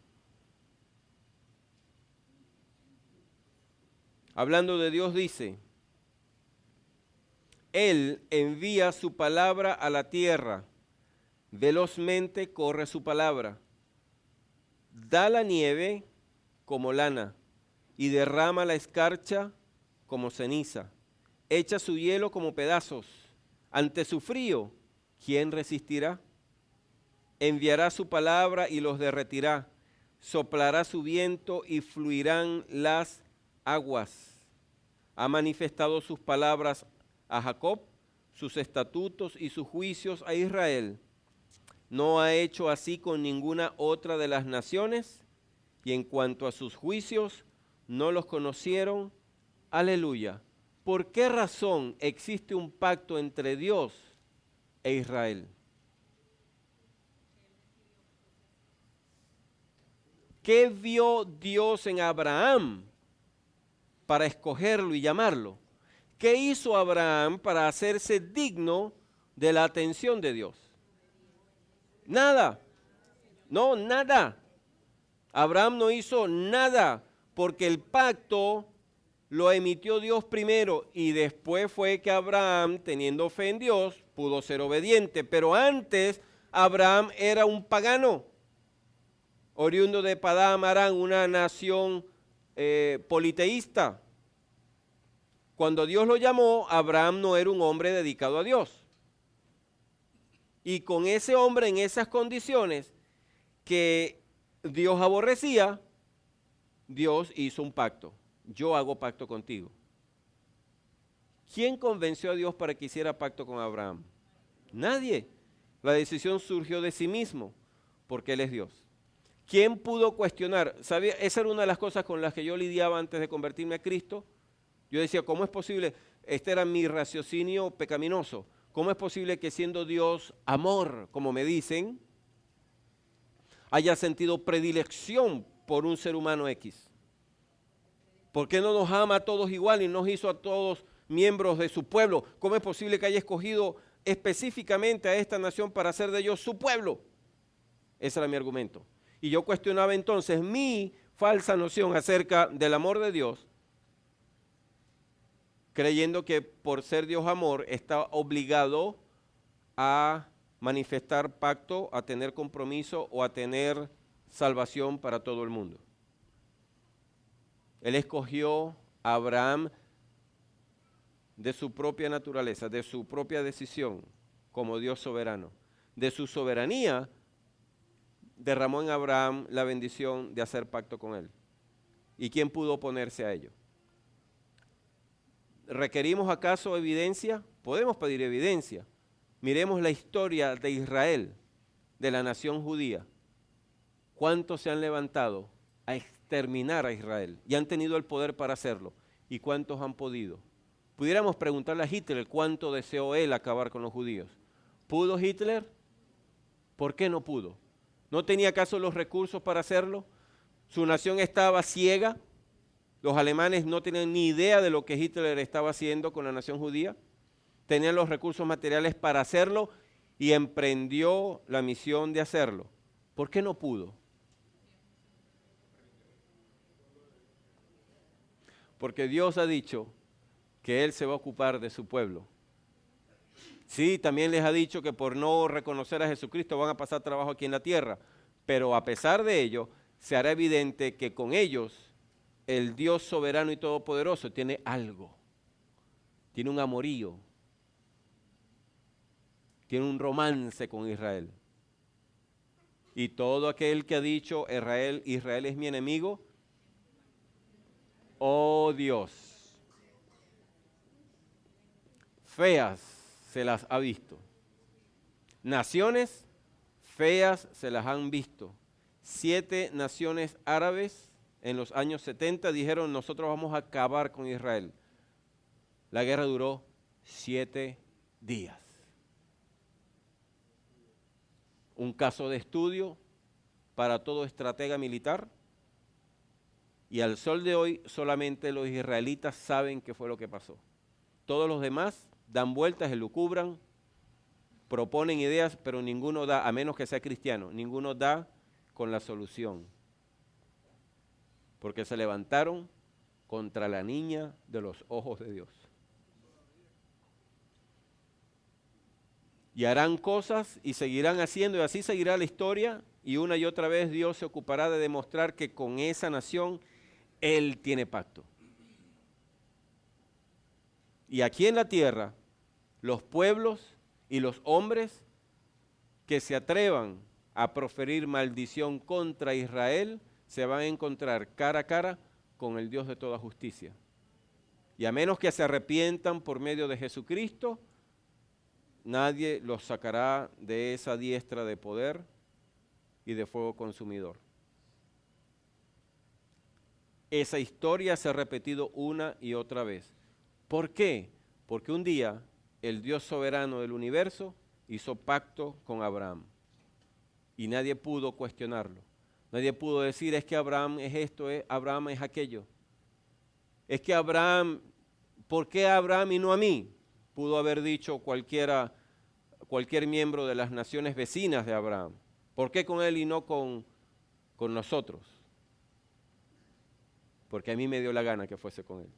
Hablando de Dios dice, Él envía su palabra a la tierra, velozmente corre su palabra. Da la nieve como lana y derrama la escarcha como ceniza. Echa su hielo como pedazos. Ante su frío, ¿quién resistirá? Enviará su palabra y los derretirá. Soplará su viento y fluirán las aguas. Ha manifestado sus palabras a Jacob, sus estatutos y sus juicios a Israel. No ha hecho así con ninguna otra de las naciones, y en cuanto a sus juicios, no los conocieron. Aleluya. ¿Por qué razón existe un pacto entre Dios e Israel? ¿Qué vio Dios en Abraham para escogerlo y llamarlo? ¿Qué hizo Abraham para hacerse digno de la atención de Dios? Nada. No, nada. Abraham no hizo nada porque el pacto lo emitió Dios primero y después fue que Abraham, teniendo fe en Dios, pudo ser obediente. Pero antes Abraham era un pagano, oriundo de Padán Aram, una nación politeísta. Cuando Dios lo llamó, Abraham no era un hombre dedicado a Dios. Y con ese hombre en esas condiciones que Dios aborrecía, Dios hizo un pacto. Yo hago pacto contigo. ¿Quién convenció a Dios para que hiciera pacto con Abraham? Nadie. La decisión surgió de sí mismo, porque Él es Dios. ¿Quién pudo cuestionar? ¿Sabía? Esa era una de las cosas con las que yo lidiaba antes de convertirme a Cristo. Yo decía, ¿cómo es posible? Este era mi raciocinio pecaminoso. ¿Cómo es posible que siendo Dios amor, como me dicen, haya sentido predilección por un ser humano X? ¿Por qué no nos ama a todos igual y nos hizo a todos miembros de su pueblo? ¿Cómo es posible que haya escogido específicamente a esta nación para hacer de ellos su pueblo? Ese era mi argumento. Y yo cuestionaba entonces mi falsa noción acerca del amor de Dios, creyendo que por ser Dios amor está obligado a manifestar pacto, a tener compromiso o a tener salvación para todo el mundo. Él escogió a Abraham de su propia naturaleza, de su propia decisión, como Dios soberano. De su soberanía, derramó en Abraham la bendición de hacer pacto con él. ¿Y quién pudo oponerse a ello? ¿Requerimos acaso evidencia? Podemos pedir evidencia. Miremos la historia de Israel, de la nación judía. ¿Cuántos se han levantado a exterminar a Israel y han tenido el poder para hacerlo? ¿Y cuántos han podido? Pudiéramos preguntarle a Hitler cuánto deseó él acabar con los judíos. ¿Pudo Hitler? ¿Por qué no pudo? ¿No tenía acaso los recursos para hacerlo? ¿Su nación estaba ciega? ¿Los alemanes no tenían ni idea de lo que Hitler estaba haciendo con la nación judía? ¿Tenían los recursos materiales para hacerlo? Y emprendió la misión de hacerlo. ¿Por qué no pudo? Porque Dios ha dicho que Él se va a ocupar de su pueblo. Sí, también les ha dicho que por no reconocer a Jesucristo van a pasar trabajo aquí en la tierra, pero a pesar de ello, se hará evidente que con ellos el Dios soberano y todopoderoso tiene algo, tiene un amorío, tiene un romance con Israel. Y todo aquel que ha dicho Israel es mi enemigo, oh Dios, feas se las ha visto. Naciones feas se las han visto. 7 naciones árabes en los años 70 dijeron, nosotros vamos a acabar con Israel. La guerra duró 7 días. Un caso de estudio para todo estratega militar. Y al sol de hoy solamente los israelitas saben qué fue lo que pasó. Todos los demás dan vueltas, elucubran, proponen ideas, pero ninguno da, a menos que sea cristiano, ninguno da con la solución. Porque se levantaron contra la niña de los ojos de Dios. Y harán cosas y seguirán haciendo, y así seguirá la historia, y una y otra vez Dios se ocupará de demostrar que con esa nación Él tiene pacto. Y aquí en la tierra, los pueblos y los hombres que se atrevan a proferir maldición contra Israel se van a encontrar cara a cara con el Dios de toda justicia. Y a menos que se arrepientan por medio de Jesucristo, nadie los sacará de esa diestra de poder y de fuego consumidor. Esa historia se ha repetido una y otra vez. ¿Por qué? Porque un día el Dios soberano del universo hizo pacto con Abraham y nadie pudo cuestionarlo. Nadie pudo decir, es que Abraham es esto, Abraham es aquello. Es que Abraham, ¿por qué a Abraham y no a mí? Pudo haber dicho cualquier miembro de las naciones vecinas de Abraham. ¿Por qué con él y no con nosotros? Porque a mí me dio la gana que fuese con él.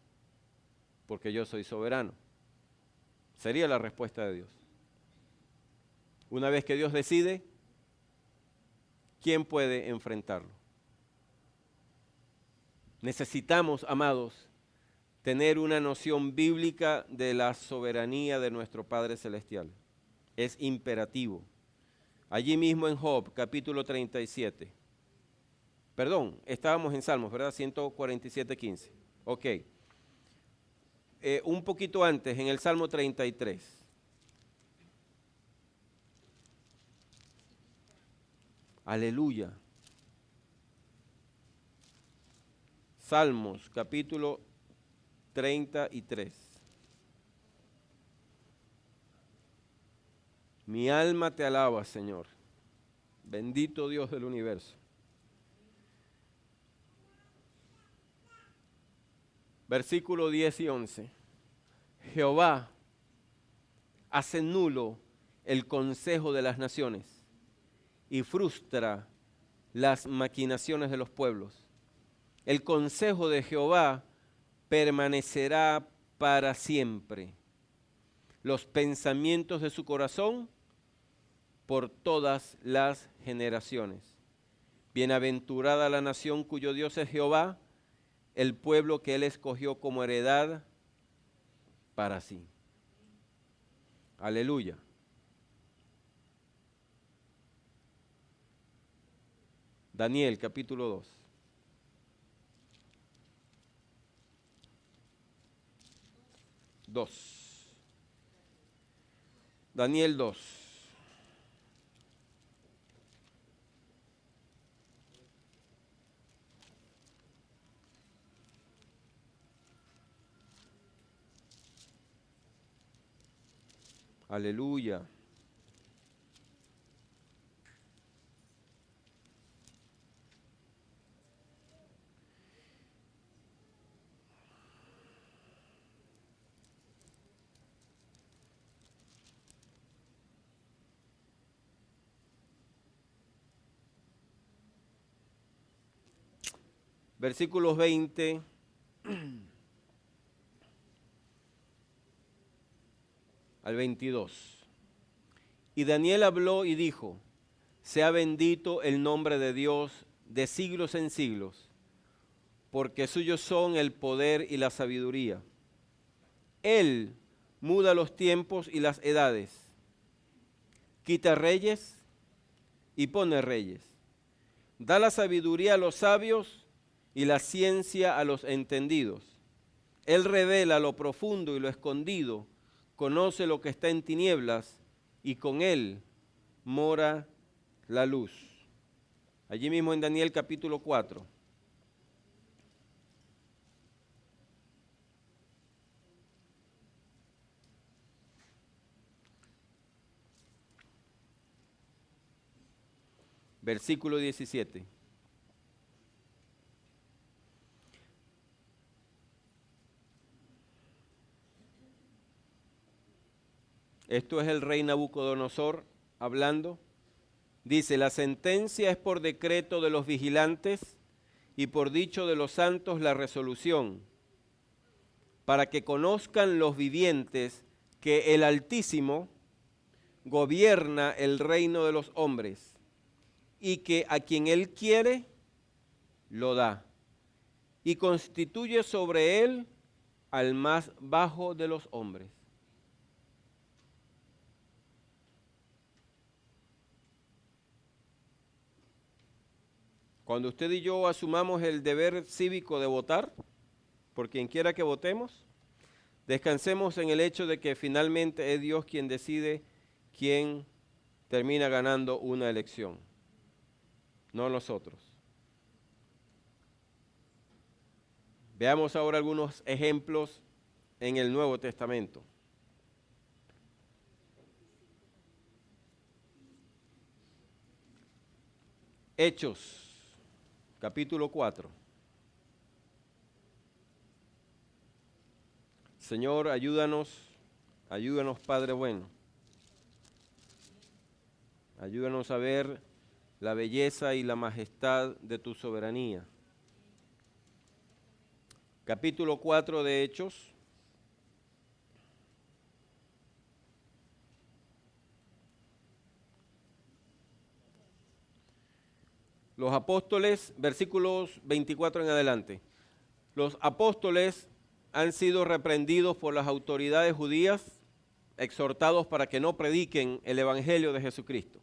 Porque yo soy soberano. Sería la respuesta de Dios. Una vez que Dios decide, ¿quién puede enfrentarlo? Necesitamos, amados, tener una noción bíblica de la soberanía de nuestro Padre Celestial. Es imperativo. Allí mismo en Job, capítulo 37. Perdón, estábamos en Salmos, ¿verdad? 147:15. Ok. Un poquito antes, en el Salmo 33. Aleluya. Salmos, capítulo 33. Mi alma te alaba, Señor. Bendito Dios del universo. Versículo 10 y 11. Jehová hace nulo el consejo de las naciones y frustra las maquinaciones de los pueblos. El consejo de Jehová permanecerá para siempre. Los pensamientos de su corazón por todas las generaciones. Bienaventurada la nación cuyo Dios es Jehová, el pueblo que Él escogió como heredad para sí. Aleluya. Daniel capítulo 2. Daniel 2. Aleluya. Versículos 20 al 22. Y Daniel habló y dijo, sea bendito el nombre de Dios de siglos en siglos, porque suyos son el poder y la sabiduría. Él muda los tiempos y las edades, quita reyes y pone reyes, da la sabiduría a los sabios y la ciencia a los entendidos. Él revela lo profundo y lo escondido, conoce lo que está en tinieblas, y con él mora la luz. Allí mismo en Daniel capítulo 4. Versículo 17. Esto es el rey Nabucodonosor hablando. Dice, la sentencia es por decreto de los vigilantes y por dicho de los santos la resolución, para que conozcan los vivientes que el Altísimo gobierna el reino de los hombres y que a quien él quiere lo da y constituye sobre él al más bajo de los hombres. Cuando usted y yo asumamos el deber cívico de votar, por quien quiera que votemos, descansemos en el hecho de que finalmente es Dios quien decide quién termina ganando una elección, no nosotros. Veamos ahora algunos ejemplos en el Nuevo Testamento. Hechos. Capítulo 4. Señor, ayúdanos, Padre bueno. Ayúdanos a ver la belleza y la majestad de tu soberanía. Capítulo 4 de Hechos. Los apóstoles, versículos 24 en adelante. Los apóstoles han sido reprendidos por las autoridades judías, exhortados para que no prediquen el evangelio de Jesucristo.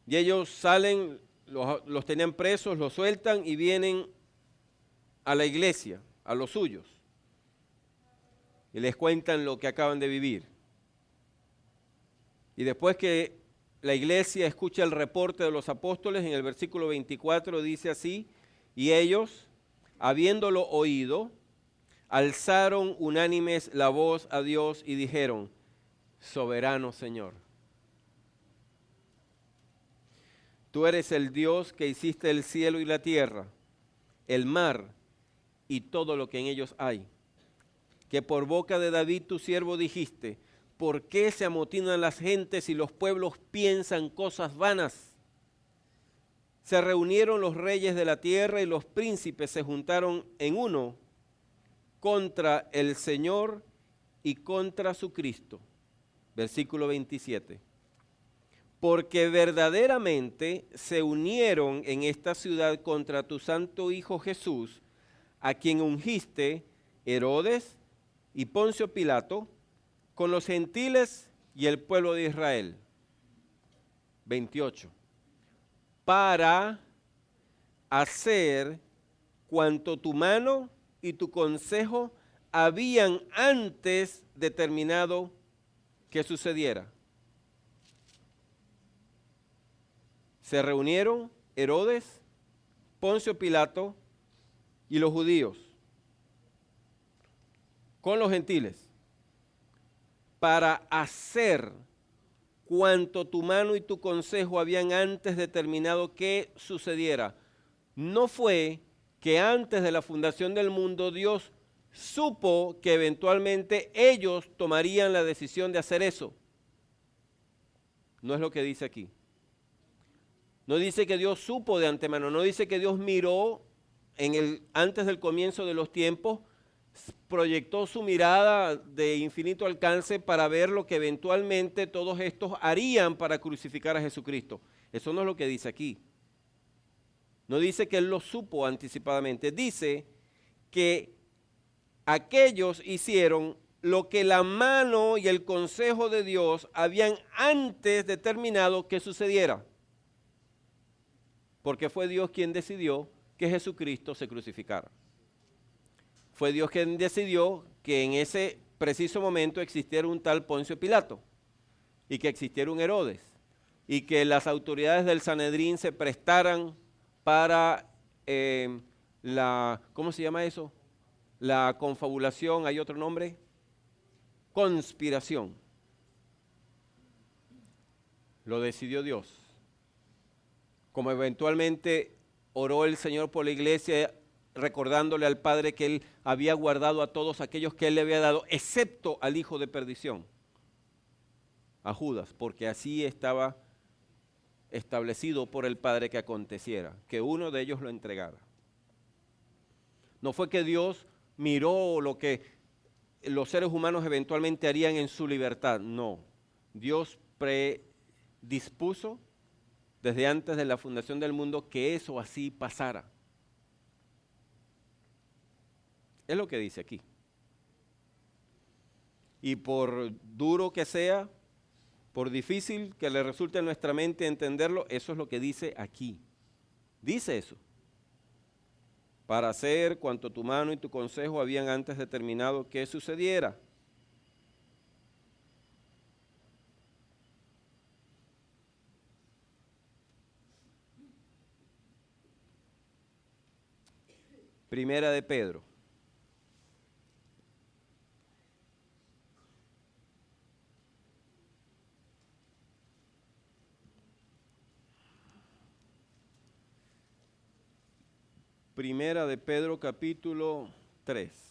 Y ellos salen, los tenían presos, los sueltan y vienen a la iglesia, a los suyos, y les cuentan lo que acaban de vivir. Y después que la iglesia escucha el reporte de los apóstoles, en el versículo 24 dice así, y ellos, habiéndolo oído, alzaron unánimes la voz a Dios y dijeron, soberano Señor, tú eres el Dios que hiciste el cielo y la tierra, el mar y todo lo que en ellos hay, que por boca de David tu siervo dijiste, ¿por qué se amotinan las gentes y los pueblos piensan cosas vanas? Se reunieron los reyes de la tierra y los príncipes se juntaron en uno contra el Señor y contra su Cristo. Versículo 27. Porque verdaderamente se unieron en esta ciudad contra tu santo Hijo Jesús, a quien ungiste Herodes y Poncio Pilato, con los gentiles y el pueblo de Israel. 28. Para hacer cuanto tu mano y tu consejo habían antes determinado que sucediera. Se reunieron Herodes, Poncio Pilato y los judíos con los gentiles para hacer cuanto tu mano y tu consejo habían antes determinado que sucediera. No fue que antes de la fundación del mundo Dios supo que eventualmente ellos tomarían la decisión de hacer eso. No es lo que dice aquí. No dice que Dios supo de antemano, no dice que Dios miró antes del comienzo de los tiempos, proyectó su mirada de infinito alcance para ver lo que eventualmente todos estos harían para crucificar a Jesucristo. Eso no es lo que dice aquí. No dice que él lo supo anticipadamente. Dice que aquellos hicieron lo que la mano y el consejo de Dios habían antes determinado que sucediera. Porque fue Dios quien decidió que Jesucristo se crucificara. Fue Dios quien decidió que en ese preciso momento existiera un tal Poncio Pilato y que existiera un Herodes y que las autoridades del Sanedrín se prestaran para ¿cómo se llama eso? La confabulación, ¿hay otro nombre? Conspiración. Lo decidió Dios. Como eventualmente oró el Señor por la iglesia, recordándole al Padre que Él había guardado a todos aquellos que Él le había dado, excepto al hijo de perdición, a Judas, porque así estaba establecido por el Padre que aconteciera, que uno de ellos lo entregara. No fue que Dios miró lo que los seres humanos eventualmente harían en su libertad, no. Dios predispuso desde antes de la fundación del mundo que eso así pasara. Es lo que dice aquí. Y por duro que sea, por difícil que le resulte a nuestra mente entenderlo, eso es lo que dice aquí. Dice eso. Para hacer cuanto tu mano y tu consejo habían antes determinado que sucediera. Primera de Pedro. Primera de Pedro capítulo 3.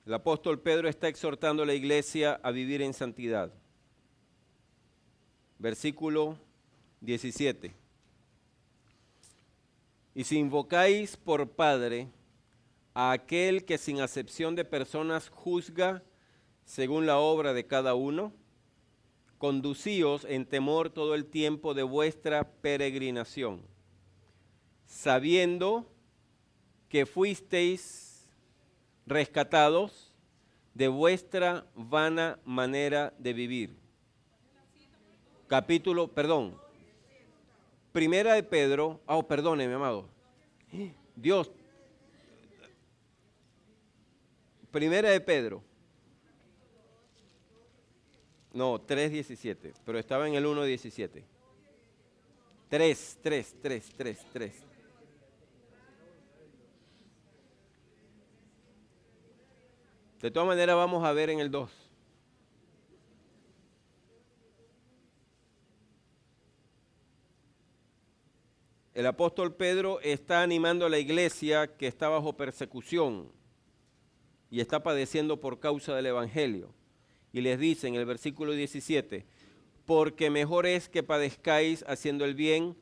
El apóstol Pedro está exhortando a la iglesia a vivir en santidad. Versículo 17. Y si invocáis por Padre a aquel que sin acepción de personas juzga según la obra de cada uno, conducíos en temor todo el tiempo de vuestra peregrinación, sabiendo que fuisteis rescatados de vuestra vana manera de vivir. Primera de Pedro, perdóneme, amado. Dios. Primera de Pedro. No, 3:17, pero estaba en el 1:17. 3. De todas maneras vamos a ver en el 2. El apóstol Pedro está animando a la iglesia que está bajo persecución y está padeciendo por causa del evangelio. Y les dice en el versículo 17, porque mejor es que padezcáis haciendo el bien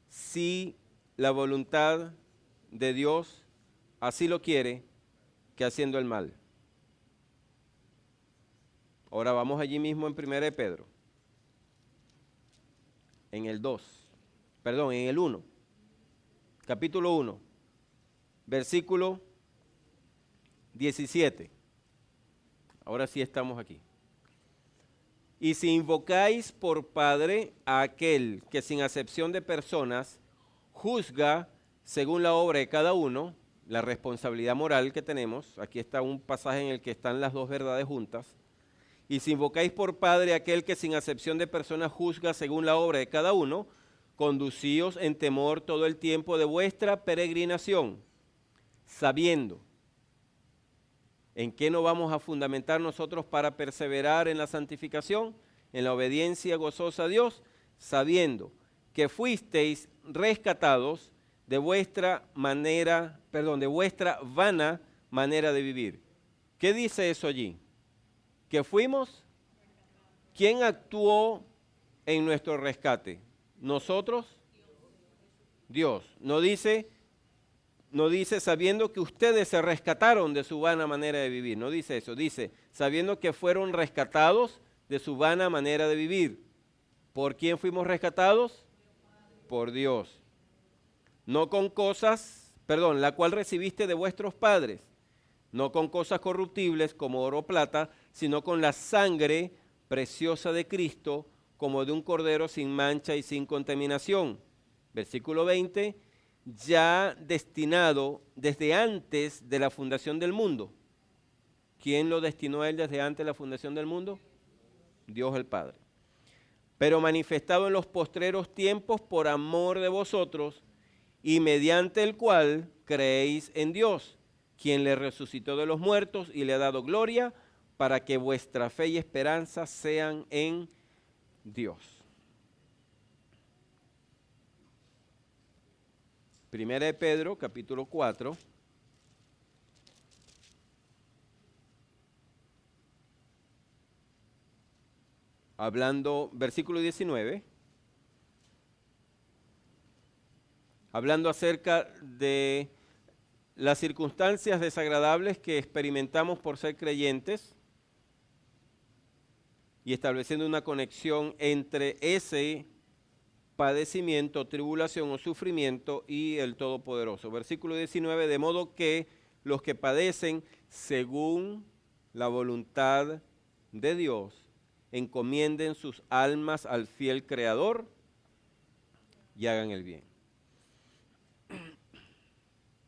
si la voluntad de Dios así lo quiere, que haciendo el mal. Ahora vamos allí mismo en 1 de Pedro, en el 1, capítulo 1, versículo 17. Ahora sí estamos aquí. Y si invocáis por Padre a aquel que sin acepción de personas juzga según la obra de cada uno, la responsabilidad moral que tenemos, aquí está un pasaje en el que están las dos verdades juntas. Y si invocáis por Padre aquel que sin acepción de personas juzga según la obra de cada uno, conducíos en temor todo el tiempo de vuestra peregrinación, sabiendo en qué nos vamos a fundamentar nosotros para perseverar en la santificación, en la obediencia gozosa a Dios, sabiendo que fuisteis rescatados de vuestra vana manera de vivir. ¿Qué dice eso allí? Que fuimos. ¿Quién actuó en nuestro rescate? ¿Nosotros? Dios. No dice sabiendo que ustedes se rescataron de su vana manera de vivir. No dice eso. Dice sabiendo que fueron rescatados de su vana manera de vivir. ¿Por quién fuimos rescatados? Por Dios. No con cosas, la cual recibiste de vuestros padres. No con cosas corruptibles como oro o plata, sino con la sangre preciosa de Cristo, como de un cordero sin mancha y sin contaminación. Versículo 20, ya destinado desde antes de la fundación del mundo. ¿Quién lo destinó a él desde antes de la fundación del mundo? Dios el Padre. Pero manifestado en los postreros tiempos por amor de vosotros, y mediante el cual creéis en Dios, quien le resucitó de los muertos y le ha dado gloria, para que vuestra fe y esperanza sean en Dios. Primera de Pedro, capítulo 4. Versículo 19. Hablando acerca de las circunstancias desagradables que experimentamos por ser creyentes y estableciendo una conexión entre ese padecimiento, tribulación o sufrimiento y el Todopoderoso. Versículo 19, de modo que los que padecen según la voluntad de Dios encomienden sus almas al fiel Creador y hagan el bien.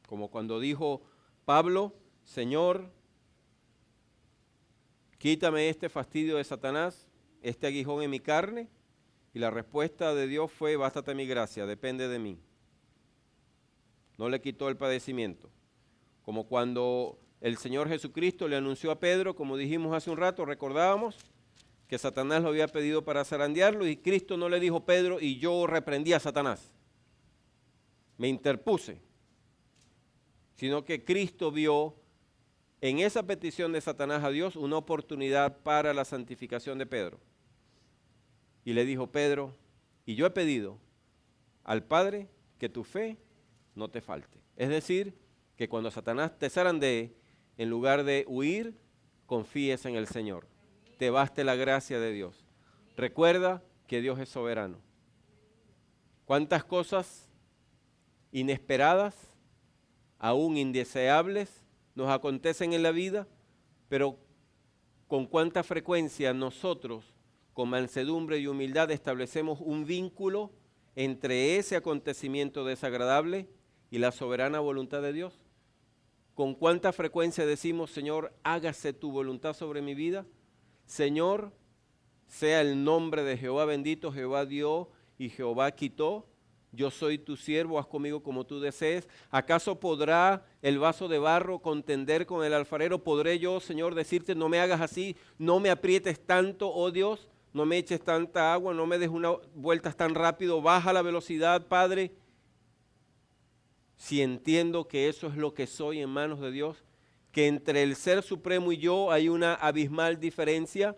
Como cuando dijo Pablo, Señor, quítame este fastidio de Satanás, este aguijón en mi carne. Y la respuesta de Dios fue, bástate mi gracia, depende de mí. No le quitó el padecimiento. Como cuando el Señor Jesucristo le anunció a Pedro, como dijimos hace un rato, recordábamos, que Satanás lo había pedido para zarandearlo y Cristo no le dijo, Pedro, y yo reprendí a Satanás. Me interpuse. Sino que Cristo vio en esa petición de Satanás a Dios una oportunidad para la santificación de Pedro. Y le dijo, Pedro, y yo he pedido al Padre que tu fe no te falte. Es decir, que cuando Satanás te zarandee, en lugar de huir, confíes en el Señor. Te baste la gracia de Dios. Recuerda que Dios es soberano. ¿Cuántas cosas inesperadas, aún indeseables, nos acontecen en la vida? Pero con cuánta frecuencia nosotros, con mansedumbre y humildad, establecemos un vínculo entre ese acontecimiento desagradable y la soberana voluntad de Dios. ¿Con cuánta frecuencia decimos, Señor, hágase tu voluntad sobre mi vida? Señor, sea el nombre de Jehová bendito, Jehová dio y Jehová quitó. Yo soy tu siervo, haz conmigo como tú desees. ¿Acaso podrá el vaso de barro contender con el alfarero? ¿Podré yo, Señor, decirte, no me hagas así, no me aprietes tanto, oh Dios, no me eches tanta agua, no me des unas vueltas tan rápido, baja la velocidad, Padre? Si entiendo que eso es lo que soy en manos de Dios, que entre el Ser Supremo y yo hay una abismal diferencia,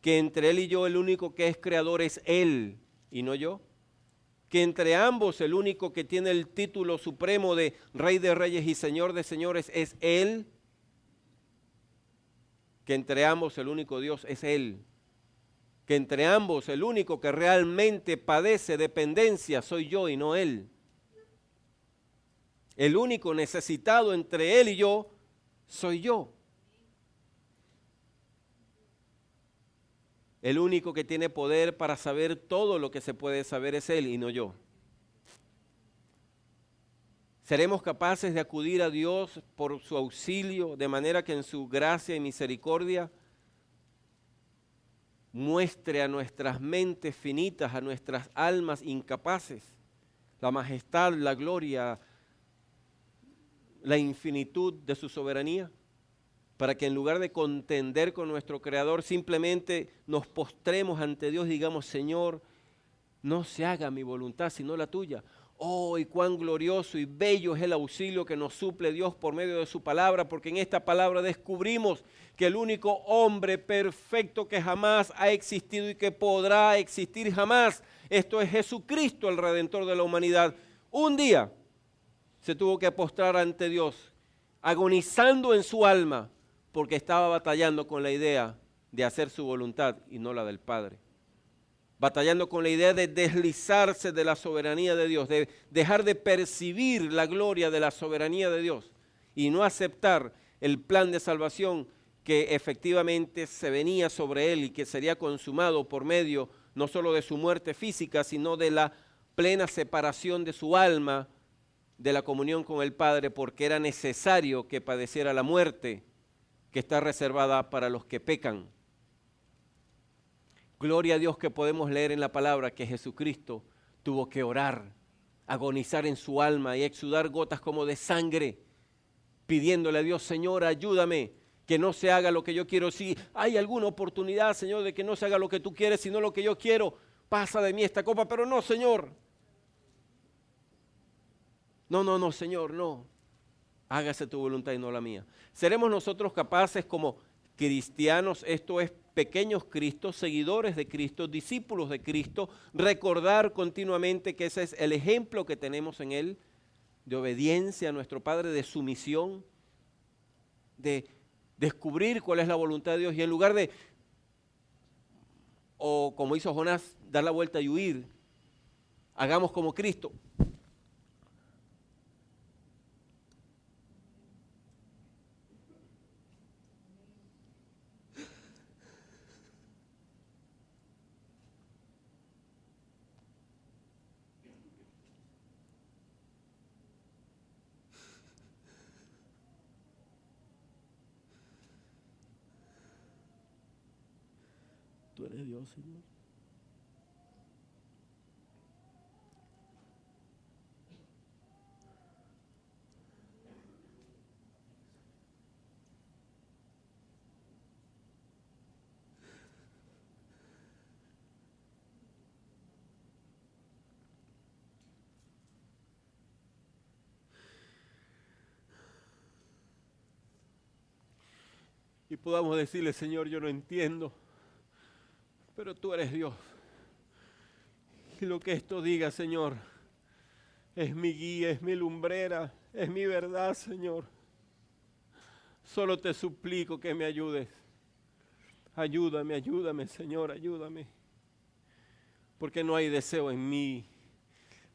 que entre Él y yo el único que es creador es Él y no yo, que entre ambos el único que tiene el título supremo de Rey de Reyes y Señor de Señores es Él, que entre ambos el único Dios es Él, que entre ambos el único que realmente padece dependencia soy yo y no Él. El único necesitado entre Él y yo soy yo. El único que tiene poder para saber todo lo que se puede saber es Él y no yo. ¿Seremos capaces de acudir a Dios por su auxilio de manera que en su gracia y misericordia muestre a nuestras mentes finitas, a nuestras almas incapaces, la majestad, la gloria, la infinitud de su soberanía? Para que en lugar de contender con nuestro Creador, simplemente nos postremos ante Dios y digamos, Señor, no se haga mi voluntad sino la tuya. Oh, y cuán glorioso y bello es el auxilio que nos suple Dios por medio de su palabra, porque en esta palabra descubrimos que el único hombre perfecto que jamás ha existido y que podrá existir jamás, esto es Jesucristo, el Redentor de la humanidad, un día se tuvo que postrar ante Dios, agonizando en su alma, porque estaba batallando con la idea de hacer su voluntad y no la del Padre. Batallando con la idea de deslizarse de la soberanía de Dios, de dejar de percibir la gloria de la soberanía de Dios y no aceptar el plan de salvación que efectivamente se venía sobre él y que sería consumado por medio no solo de su muerte física, sino de la plena separación de su alma de la comunión con el Padre, porque era necesario que padeciera la muerte que está reservada para los que pecan. Gloria a Dios que podemos leer en la palabra que Jesucristo tuvo que orar, agonizar en su alma y exudar gotas como de sangre, pidiéndole a Dios, Señor, ayúdame, que no se haga lo que yo quiero. Si hay alguna oportunidad, Señor, de que no se haga lo que tú quieres, sino lo que yo quiero, pasa de mí esta copa, pero no, Señor. No, Señor, no. Hágase tu voluntad y no la mía. ¿Seremos nosotros capaces como cristianos, esto es pequeños Cristos, seguidores de Cristo, discípulos de Cristo, recordar continuamente que ese es el ejemplo que tenemos en Él, de obediencia a nuestro Padre, de sumisión, de descubrir cuál es la voluntad de Dios y en lugar de, o como hizo Jonás, dar la vuelta y huir, hagamos como Cristo. Tú eres Dios, Señor. Y podamos decirle, Señor, yo no entiendo, pero tú eres Dios. Y lo que esto diga, Señor, es mi guía, es mi lumbrera, es mi verdad, Señor. Solo te suplico que me ayudes. Ayúdame, Señor, ayúdame. Porque no hay deseo en mí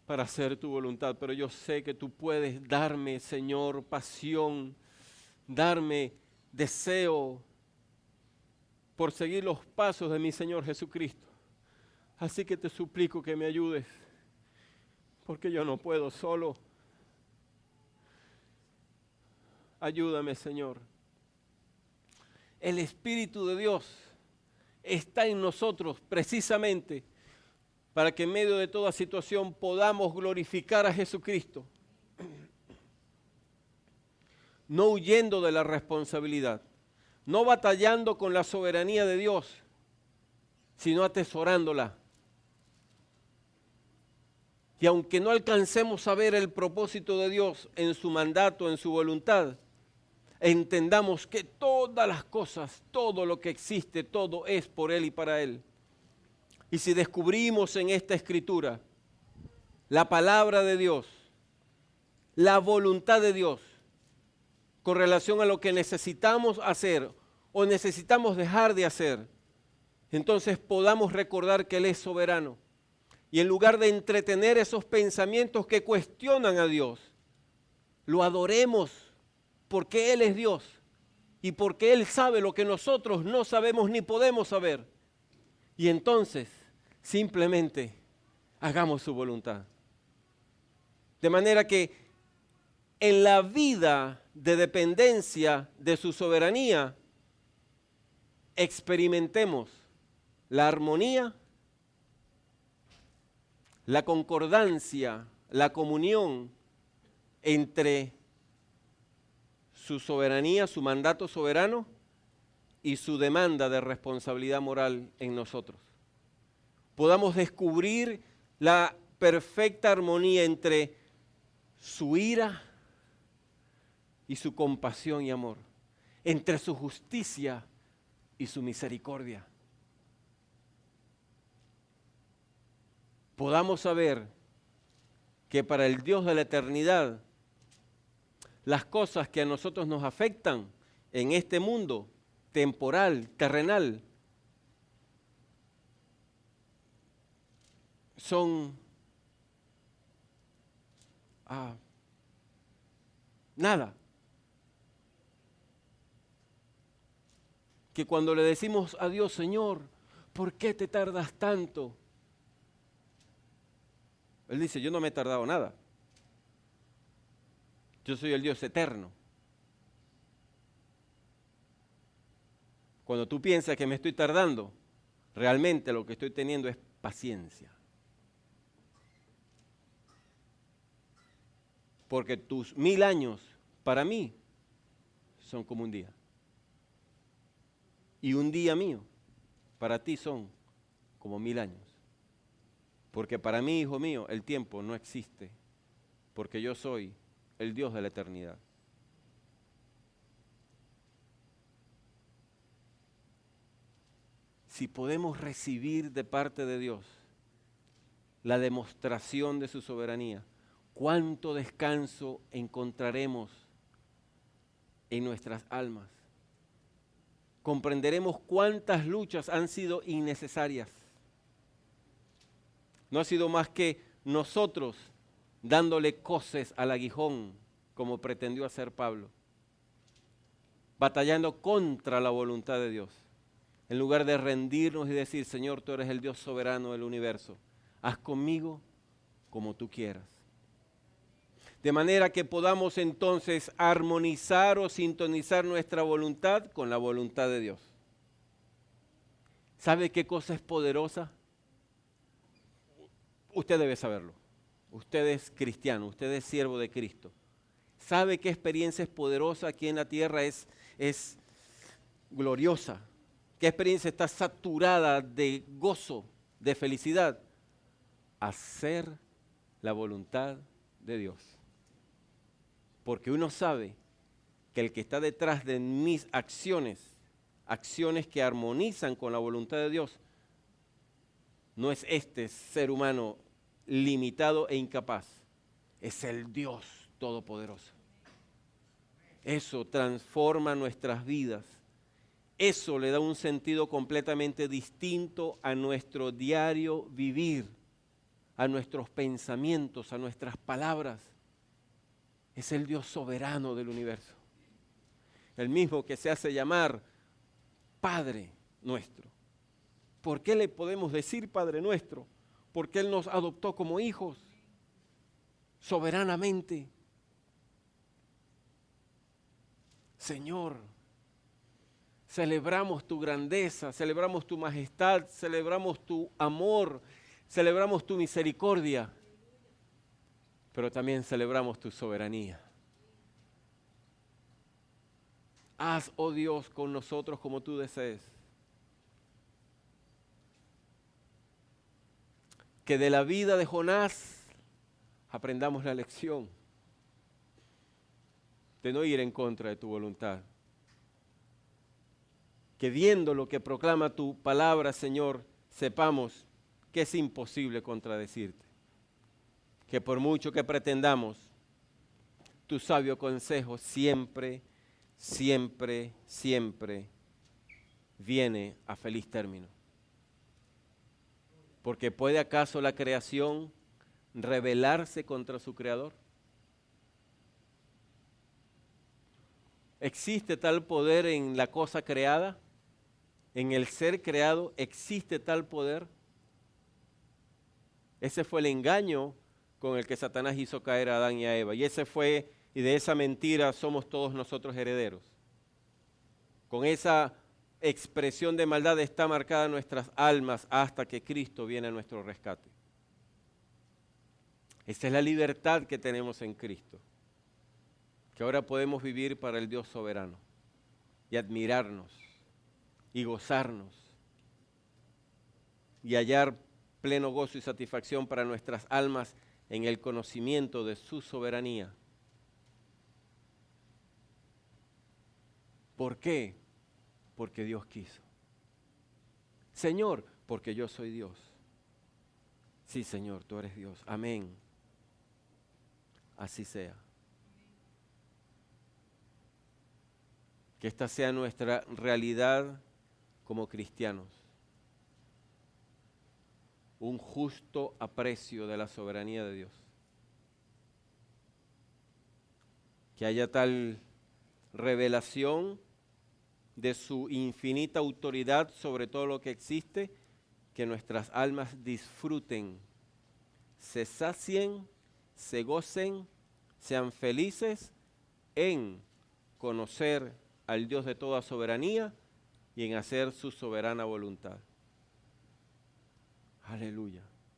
para hacer tu voluntad, pero yo sé que tú puedes darme, Señor, pasión, darme deseo por seguir los pasos de mi Señor Jesucristo. Así que te suplico que me ayudes, porque yo no puedo solo. Ayúdame, Señor. El Espíritu de Dios está en nosotros precisamente para que en medio de toda situación podamos glorificar a Jesucristo, no huyendo de la responsabilidad, no batallando con la soberanía de Dios, sino atesorándola. Y aunque no alcancemos a ver el propósito de Dios en su mandato, en su voluntad, entendamos que todas las cosas, todo lo que existe, todo es por Él y para Él. Y si descubrimos en esta escritura la palabra de Dios, la voluntad de Dios, con relación a lo que necesitamos hacer o necesitamos dejar de hacer, entonces podamos recordar que Él es soberano. Y en lugar de entretener esos pensamientos que cuestionan a Dios, lo adoremos porque Él es Dios y porque Él sabe lo que nosotros no sabemos ni podemos saber. Y entonces simplemente hagamos su voluntad. De manera que en la vida de dependencia de su soberanía experimentemos la armonía, la concordancia, la comunión entre su soberanía, su mandato soberano y su demanda de responsabilidad moral en nosotros. Podamos descubrir la perfecta armonía entre su ira y su compasión y amor, entre su justicia y su misericordia. Podamos saber que para el Dios de la eternidad, las cosas que a nosotros nos afectan en este mundo temporal, terrenal, son nada. Que cuando le decimos a Dios, Señor, ¿por qué te tardas tanto? Él dice, yo no me he tardado nada. Yo soy el Dios eterno. Cuando tú piensas que me estoy tardando, realmente lo que estoy teniendo es paciencia. Porque tus 1000 años para mí son como un día. Y un día mío para ti son como 1000 años. Porque para mí, hijo mío, el tiempo no existe. Porque yo soy el Dios de la eternidad. Si podemos recibir de parte de Dios la demostración de su soberanía, ¿cuánto descanso encontraremos en nuestras almas? Comprenderemos cuántas luchas han sido innecesarias. No ha sido más que nosotros dándole coces al aguijón, como pretendió hacer Pablo, batallando contra la voluntad de Dios. En lugar de rendirnos y decir, Señor, tú eres el Dios soberano del universo, haz conmigo como tú quieras. De manera que podamos entonces armonizar o sintonizar nuestra voluntad con la voluntad de Dios. ¿Sabe qué cosa es poderosa? Usted debe saberlo. Usted es cristiano, usted es siervo de Cristo. ¿Sabe qué experiencia es poderosa aquí en la tierra? Es gloriosa. ¿Qué experiencia está saturada de gozo, de felicidad? Hacer la voluntad de Dios. Porque uno sabe que el que está detrás de mis acciones, acciones que armonizan con la voluntad de Dios, no es este ser humano limitado e incapaz, es el Dios todopoderoso. Eso transforma nuestras vidas. Eso le da un sentido completamente distinto a nuestro diario vivir, a nuestros pensamientos, a nuestras palabras. Es el Dios soberano del universo. El mismo que se hace llamar Padre nuestro. ¿Por qué le podemos decir Padre nuestro? Porque Él nos adoptó como hijos, soberanamente. Señor, celebramos tu grandeza, celebramos tu majestad, celebramos tu amor, celebramos tu misericordia, pero también celebramos tu soberanía. Haz, oh Dios, con nosotros como tú desees. Que de la vida de Jonás aprendamos la lección de no ir en contra de tu voluntad. Que viendo lo que proclama tu palabra, Señor, sepamos que es imposible contradecirte. Que por mucho que pretendamos, tu sabio consejo siempre, siempre, siempre viene a feliz término. Porque ¿puede acaso la creación rebelarse contra su creador? ¿Existe tal poder en la cosa creada? ¿En el ser creado existe tal poder? Ese fue el engaño con el que Satanás hizo caer a Adán y a Eva. Y de esa mentira somos todos nosotros herederos. Con esa expresión de maldad está marcada nuestras almas hasta que Cristo viene a nuestro rescate. Esa es la libertad que tenemos en Cristo. Que ahora podemos vivir para el Dios soberano y admirarnos y gozarnos y hallar pleno gozo y satisfacción para nuestras almas en el conocimiento de su soberanía. ¿Por qué? Porque Dios quiso. Señor, porque yo soy Dios. Sí, Señor, tú eres Dios. Amén. Así sea. Que esta sea nuestra realidad como cristianos. Un justo aprecio de la soberanía de Dios. Que haya tal revelación de su infinita autoridad sobre todo lo que existe, que nuestras almas disfruten, se sacien, se gocen, sean felices en conocer al Dios de toda soberanía y en hacer su soberana voluntad. Aleluya.